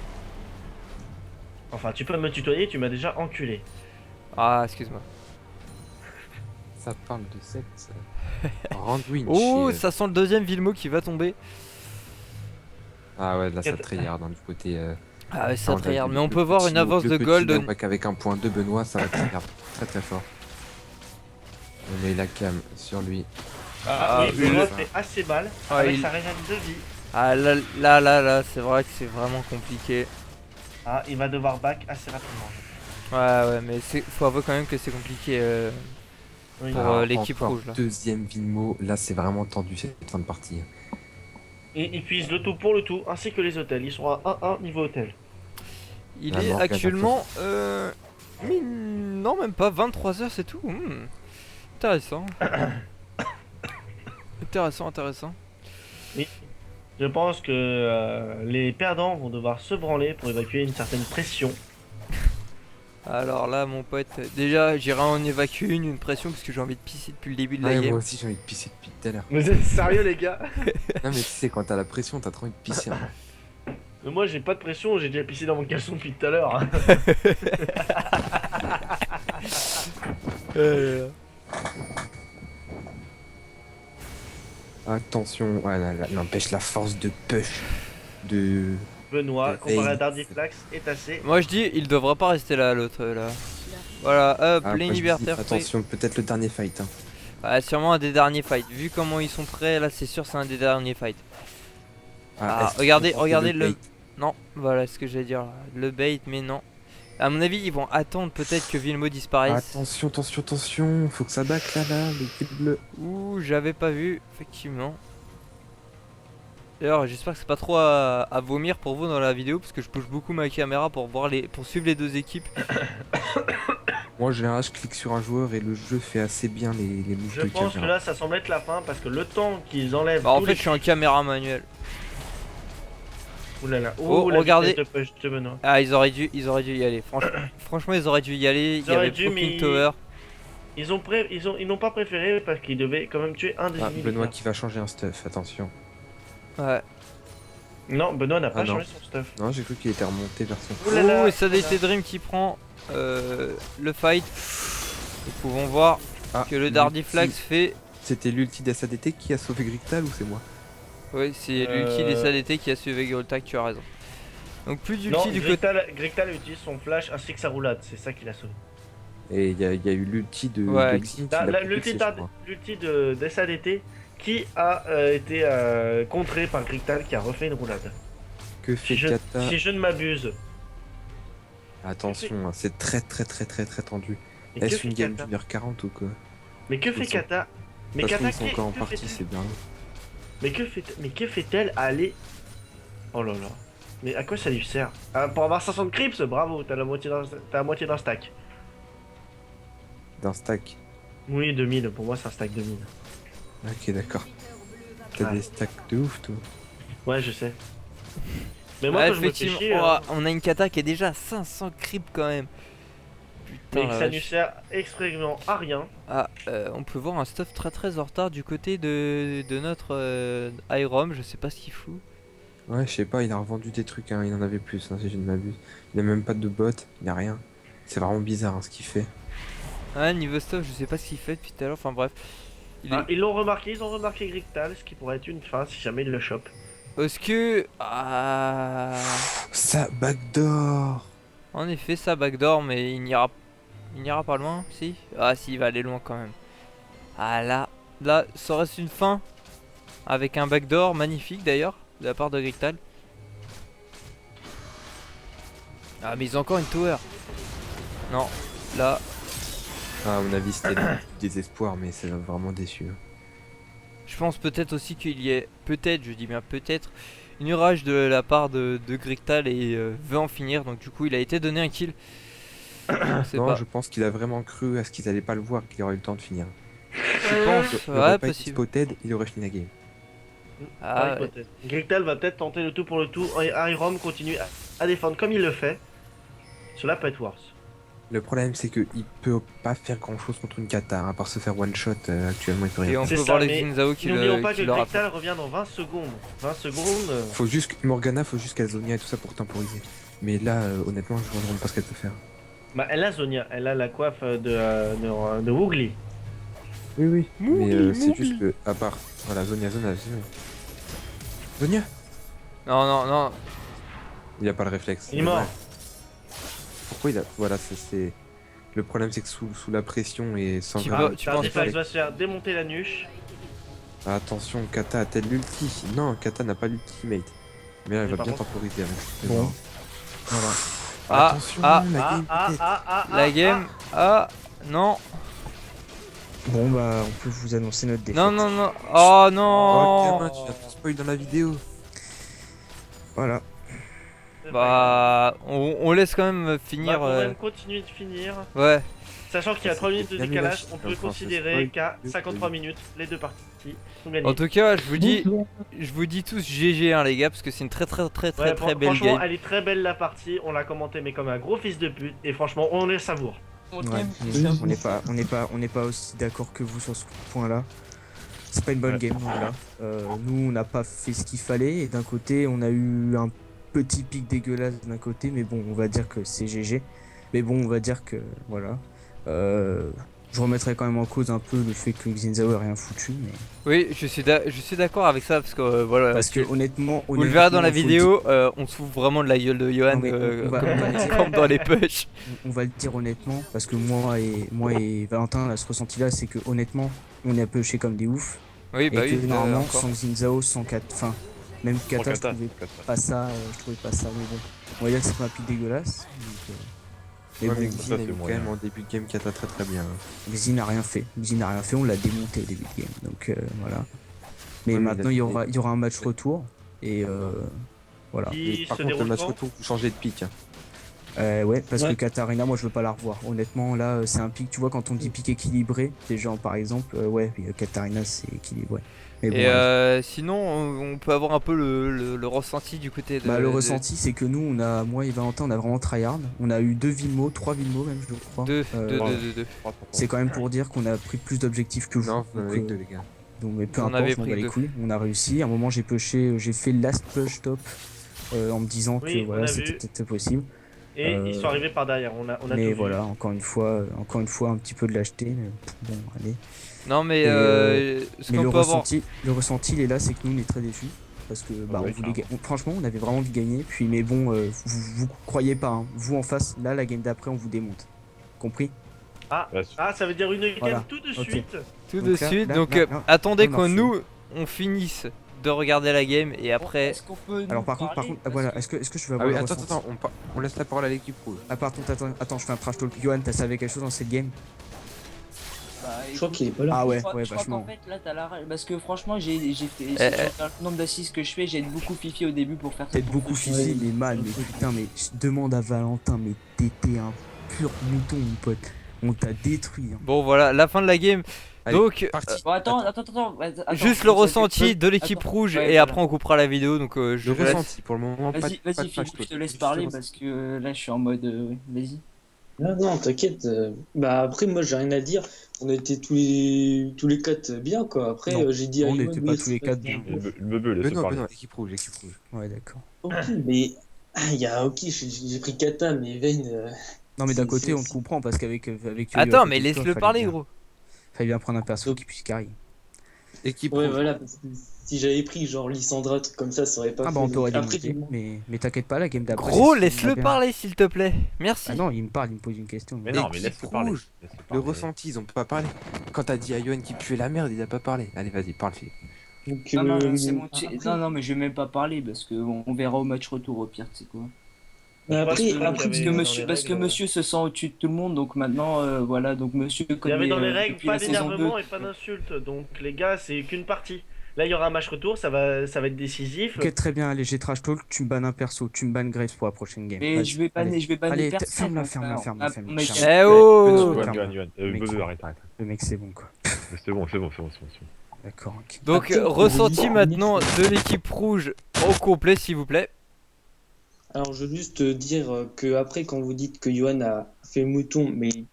Enfin, tu peux me tutoyer, tu m'as déjà enculé. Ah, excuse-moi. Ça parle de sexe. Randwinch. Oh, ça sent le deuxième Vilmo qui va tomber. Ah ouais, là ça Kat- tryhard hein, du côté. Ah ouais, ça Alors, tryhard, le- mais on le peut voir petit une avance le de petit gold. Novak avec un point de Benoît, ça va tryhard très très fort. On met la cam sur lui. Ah, oui, oui, Benoît le- fait assez mal Ah, avec il- sa régène de vie. Ah là, c'est vrai que c'est vraiment compliqué. Ah, il va devoir back assez rapidement. Ouais, mais faut avouer quand même que c'est compliqué Oui. pour Alors, l'équipe encore rouge là. deuxième Vilmo, là c'est vraiment tendu cette fin de partie. Et il puise le tout pour le tout, ainsi que les hôtels. Ils sont à 1-1 niveau hôtel. Il La est Morgane actuellement. Non, même pas, 23h c'est tout. Intéressant. Intéressant. Je pense que les perdants vont devoir se branler pour évacuer une certaine pression. Alors là, mon pote, déjà j'irai en évacuer une pression parce que j'ai envie de pisser depuis le début de la Ouais, game. moi aussi j'ai envie de pisser depuis tout à l'heure. Vous êtes sérieux, les gars? Non mais tu sais, quand t'as la pression, t'as trop envie de pisser. Hein. Mais moi, j'ai pas de pression, j'ai déjà pissé dans mon caleçon depuis tout à l'heure. Hein. Attention, ouais, n'empêche la force de push de... Benoît, comparé à Hey. Dardiflax, est assez. Moi je dis, il devrait pas rester là, l'autre là. Voilà, hop, Ah, les moi, je dis, libertaires pris. attention, peut-être le dernier fight. Hein. Ouais, sûrement un des derniers fights. Vu comment ils sont prêts, là c'est sûr c'est un des derniers fights. Ah, est-ce qu'ils regardez, vont tenter regardez le... bait? Non, voilà ce que j'allais dire. Le bait, mais non. À mon avis, ils vont attendre peut-être que Vilmo disparaisse. Attention, faut que ça back là, le fil bleu. Ouh, j'avais pas vu, effectivement. D'ailleurs, j'espère que c'est pas trop à vomir pour vous dans la vidéo, parce que je bouge beaucoup ma caméra pour voir pour suivre les deux équipes. Moi j'ai je clique sur un joueur et le jeu fait assez bien les moves Je de pense que caméra. là, ça semble être la fin parce que le temps qu'ils enlèvent. Bah, en tous fait, les- je suis en caméra manuelle. Ouh là là. Oh, Ouh, la regardez. vitesse de push de Benoît. Ah, ils auraient dû y aller. Franchement, ils auraient dû y aller. Il y auraient avait dû, aucune mais- tower. Ils n'ont pas préféré parce qu'ils devaient quand même tuer un des Ah, ennemis. Benoît qui va changer un stuff, attention. Ouais. Non, Benoît n'a pas non. changé son stuff. Non, j'ai cru qu'il était remonté vers son... Ouh là là, Oh, et ça a été Dream qui prend le fight. Nous pouvons voir Ah, que le Dardiflax fait. C'était l'ulti d'SADT qui a sauvé Grictal ou c'est moi? Oui, c'est l'ulti des SADT qui a suivi Groltak, tu as raison. Donc plus Non, d'ulti du côté. Grictal utilise son flash ainsi que sa roulade, c'est ça qui l'a sauvé. Et il y a eu l'ulti de... Ouais, de Xin qui l'a L'ulti propulsé, je crois. de SADT qui a été contré par Grictal qui a refait une roulade. Que fait Si je, Kata? si je ne m'abuse. Attention, hein, c'est très tendu. Mais que Est-ce fait une game Kata junior 40 ou quoi? Mais que fait Ils sont- Kata Mais Parce Kata, qu'ils sont encore en que partie, fait-elle c'est bien. Mais que fait-elle à aller... Oh là là. Mais à quoi ça lui sert? Ah, pour avoir 500 creeps, bravo, t'as la moitié d'un stack. D'un stack. Oui, 2000, pour moi c'est un stack 2000. Ok, d'accord. T'as Ouais. des stacks de ouf, toi. Ouais, je sais. Mais moi, Ouais, quand je me fais effectivement, chier, on a une kata qui est déjà à 500 creeps quand même. Putain, mais la ça vache. ne sert extrêmement à rien. Ah, on peut voir un stuff très en retard du côté de notre Irom, je sais pas ce qu'il fout. Ouais, je sais pas, il a revendu des trucs, hein, il en avait plus, hein, si je ne m'abuse. Il a même pas de bot, il a rien. C'est vraiment bizarre hein, ce qu'il fait. Ah, niveau stuff, je sais pas ce qu'il fait depuis tout à l'heure, enfin bref. Il est... Ah, ils ont remarqué Grictal, ce qui pourrait être une fin si jamais ils le chopent. Est-ce que... Ah... Ça backdoor. En effet, ça backdoor, mais il n'ira pas loin, si. Ah si, il va aller loin quand même. Ah là, ça reste une fin. Avec un backdoor magnifique d'ailleurs, de la part de Grictal. Ah mais ils ont encore une tower. Non, là, Ah, à mon avis, c'était du désespoir, mais c'est vraiment déçu. hein. je pense peut-être aussi qu'il y ait, peut-être, je dis bien peut-être, une rage de la part de Grictal et veut en finir. Donc du coup, il a été donné un kill. Je sais Non, pas. je pense qu'il a vraiment cru à ce qu'ils allaient pas le voir, qu'il aurait eu le temps de finir. Je pense, Il ouais, aurait pas été possible. spotted, il aurait fini la game. Ah, ouais. Grictal va peut-être tenter le tout pour le tout. Irom continue à défendre comme il le fait. Cela peut être worse. Le problème, c'est qu'il peut pas faire grand chose contre une kata, hein, à part se faire one shot. Actuellement, il peut Et rien. on C'est peut ça, voir les mais Xinzao qui N'oublions pas que le rattrapent. Grictal revient dans 20 secondes. 20 secondes. Faut juste Morgana, faut juste qu'elle Zonia et tout ça pour temporiser. Mais là, honnêtement, je me demande pas ce qu'elle peut faire. Bah, elle a Zonia, elle a la coiffe de Woogly. Oui. Mougli, Mais c'est mougli. juste que, à part, voilà, Zonia. Zonia. Non. Il a pas le réflexe. Il est mort. Pourquoi il a. Voilà, c'est. Le problème, c'est que sous la pression et sans Tu grave- vas- tu Tardifax réflexe. va se faire démonter la nuche. Ah, attention, Kata a-t-elle l'ulti? Non, Kata n'a pas l'ultimate. Mais là, elle Mais va par bien contre- temporiser. Hein. C'est Bon. bon. Voilà. Ah, Attention, ah, la Ah, game ah, peut-être. ah, ah, La ah, game. Ah, non. Bon, bah, on peut vous annoncer notre défaite. Non, non, non. Oh Oh, non. gamin, tu viens de spoil dans la vidéo. Voilà. C'est pas grave. Bah, on laisse quand même Bah, finir. faut même continuer de finir. Ouais. Sachant qu'il y a Ça, 3 minutes de c'était décalage, jamais on lâché, peut enfin, considérer c'est qu'à spoil. 53 minutes, les deux parties sont gagnées. En tout cas, je vous dis tous GG, hein, les gars, parce que c'est une très Ouais, très belle franchement, game. elle est très belle la partie, on l'a commenté mais comme un gros fils de pute, et franchement, on les savoure. Ouais, on n'est pas aussi d'accord que vous sur ce point-là. C'est pas une bonne Ouais. game, loin de là. Nous, on n'a pas fait ce qu'il fallait, et d'un côté, on a eu un petit pic dégueulasse d'un côté, mais bon, on va dire que c'est GG. Mais bon, on va dire que, voilà. Je remettrai quand même en cause un peu le fait que Xin ait rien foutu, mais... Oui, je suis d'accord avec ça, parce que voilà. Parce que honnêtement, Vous le verrez dans la faut le vidéo, on se fout vraiment de la gueule de Johan, Non, mais on va- comme, on va le dire. comme dans les pushs. on va le dire honnêtement, parce que moi et Valentin, là, ce ressenti-là, c'est que honnêtement, on est un peu chez comme des oufs. Oui, Et bah que oui, normalement, encore. sans Xin Zhao, sans Kata, enfin, même Kata, je trouvais pas ça, mais bon, on va dire que c'est pas un pic dégueulasse. Donc, mais Ouais, bon, mais ça, Xin c'est a eu quand moyen. même en début de game Kata très très bien. Xin n'a rien fait. Xin n'a rien fait, on l'a démonté au début de game. Donc voilà. Mais Ouais, mais maintenant, il il a- y aura un match retour. Et voilà. Qui Mais par se contre, le déroule match quand retour, vous changez de pic. Hein. Ouais, parce Ouais. que Katarina, moi je veux pas la revoir. Honnêtement, là, c'est un pic, tu vois, quand on dit pic équilibré, des gens par exemple, ouais, Katarina c'est équilibré. Mais bon, Et sinon, on peut avoir un peu le ressenti du côté de. bah, le de- ressenti, c'est que nous, moi et Valentin, on a vraiment tryhard. On a eu 2 Vilmo, 3 Vilmo même, je crois. Deux, deux, Euh, deux, deux. C'est quand même pour dire qu'on a pris plus d'objectifs que vous. Non, vous en Donc, avez que deux, les gars. donc, mais peu Vous en importe, avez je m'en pris bats les deux. couilles. On a réussi. À un moment, j'ai fait last push top en me disant Oui, que on voilà, a c'était vu. peut-être possible. Et ils sont arrivés par derrière, on a tout Mais vu. voilà, encore une fois, un petit peu de lâcheté. Mais bon, allez. Non, mais Et, ce Mais qu'on peut avoir. le ressenti, il est là, c'est que nous, on est très déçus. Parce que, bah, ouais, on voulait franchement, on avait vraiment envie de gagner. Puis, mais bon, vous croyez pas, hein. Vous en face, là, la game d'après, on vous démonte. Compris? Ah, ça veut dire une game Voilà. tout de Ok. suite. Tout Donc de là- suite. là- Donc là- là, attendez on a que refait. nous on finisse de regarder la game et après. Est-ce qu'on peut Alors, nous par contre, parler, voilà, parce est-ce que je vais Ah avoir oui, le attends, ressenti? attends, on laisse la parole à l'équipe rouge. Ah, par contre, attends, je fais un trash talk. Johan, t'as savais quelque chose dans cette game? Bah, Je crois qu'il est pas là. Ah ouais, je crois vachement. qu'en fait là t'as la rage parce que franchement j'ai fait si Eh, tu regardes le nombre d'assists que je fais, j'aide beaucoup Fifi au début pour faire ça. Peut-être beaucoup Fifi, mais mal, mais putain, mais je demande à Valentin, mais t'étais un pur mouton, mon pote. On t'a détruit. Hein. Bon voilà, la fin de la game. Allez, Donc Parti. Bon, attends, juste le ressenti de l'équipe Attends, rouge ouais, et voilà. après on coupera la vidéo. Donc je Le laisse. ressenti pour le moment, pas de Vas-y pas de Fifi, trash je te talk. laisse Juste parler le parce que là je suis en mode vas-y. Non, non, t'inquiète. Bah après, moi, j'ai rien à dire. On a été tous les quatre bien, quoi. Après, Non, j'ai dit à on Yoann, n'était oui, pas c'est tous les quatre bien. bien. Le bebeu, laisse parler. Non, équipe rouge, équipe rouge. Ouais, d'accord. Ok, mais il y a ok, j'ai pris Kata, mais Vayne. Non, mais d'un C'est- côté, c'est- on te comprend parce qu'avec. Attends, mais laisse-le parler, gros. Fallait bien prendre un perso qui puisse carry. Équipe Ouais, rouge. voilà. Parce que si j'avais pris genre Lissandra, truc comme ça aurait pas Ah, fait. bah, on t'aurait Après, démonté. Mais t'inquiète pas, la game d'après. Gros, c'est- laisse-le on a bien- parler s'il te plaît. Merci. Ah non, il me parle, il me pose une question. Mais non, mais Équipe laisse-le parler. rouge. Laisse-le Le parler. ressenti, ils ont pas parlé. Quand t'as dit à Yoann qu'il puait la merde, il a pas parlé. Allez, vas-y, parle, Philippe. donc, Non, non, c'est bon. après- Non, non, mais je vais même pas parler parce que on verra au match retour au pire, tu sais quoi. Après, Parce que- après, Parce que monsieur, parce que monsieur se sent au-dessus de tout le monde, donc maintenant voilà, donc monsieur Il y avait dans les règles depuis pas la saison 2. d'énervement et pas d'insultes. Donc les gars, c'est qu'une partie. Là, il y aura un match retour, ça va être décisif. Ok, très bien, allez, j'ai trash talk, tu me bannes un perso, tu me bannes Graves pour la prochaine game. Mais Vas-y, je vais allez. banner Allez, personne. ferme-la, enfin, ferme-la, ferme-la, ah, ferme-la, mais- ferme-la. Eh oh. Yoann, Mec, bebeu, arrête. Le mec, c'est bon quoi. C'est bon. D'accord, ok. Donc Après, ressenti on- maintenant de l'équipe rouge au complet, s'il vous plaît. Alors, je veux juste dire que après, quand vous dites que Johan a fait le mouton, mais il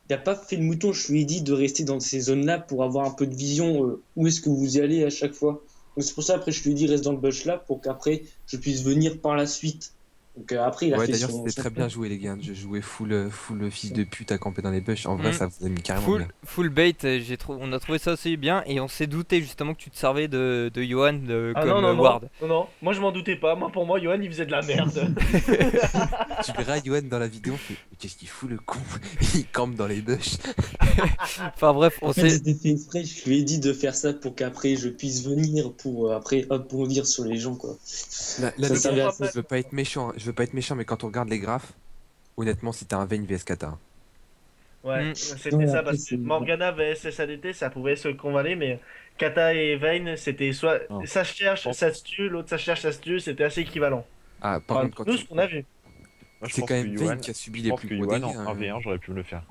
n'a pas fait le mouton, je lui ai dit de rester dans ces zones-là pour avoir un peu de vision où est-ce que vous y allez à chaque fois. Donc, c'est pour ça, après, je lui ai dit reste dans le bush là pour qu'après, je puisse venir par la suite Donc après, il a Ouais, fait d'ailleurs, son. c'était très bien joué, les gars. Je jouais full fils de pute à camper dans les bush. En vrai, ça vous a mis carrément bien. Full bait, on a trouvé ça assez bien et on s'est douté justement que tu te servais de Johan Ah comme non, non, non, Ward. non, non, moi je m'en doutais pas. Moi, pour moi, Johan il faisait de la merde. Tu verras Yoann dans la vidéo, on fait mais qu'est-ce qu'il fout le con? Il campe dans les bush. Enfin bref, on En fait, s'est. c'était fait exprès, je lui ai dit de faire ça pour qu'après je puisse venir pour après hop bondir sur les gens quoi. Là, Ça les servait gars, à ça. je veux pas être méchant, mais quand on regarde les graphes, honnêtement, si t'as un Vayne vs Kata. Ouais, Mm. c'était Ouais, ça après, parce que c'est- Morgana vs SADT, ça pouvait se convaler, mais Kata et Vayne, c'était soit Non. ça se cherche, ça se tue, l'autre ça se cherche, ça se tue, c'était assez équivalent. Ah, par Enfin, contre, quand nous, tu... ce qu'on a vu. Moi, je c'est pense quand que même Yoann, Vayne qui a subi je les pense plus que gros Yoann dégâts. en 1v1, j'aurais pu me le faire.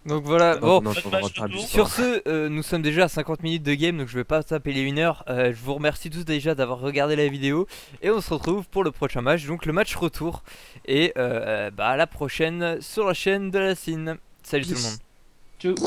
Donc voilà, Non, bon. non, Notre on va match refaire retour. l'histoire. Sur ce, nous sommes déjà à 50 minutes de game, donc je vais pas taper les 1 heure. Je vous remercie tous déjà d'avoir regardé la vidéo. Et on se retrouve pour le prochain match, donc le match retour. Et à la prochaine sur la chaîne de la Cine. Salut tout le monde. Tchou.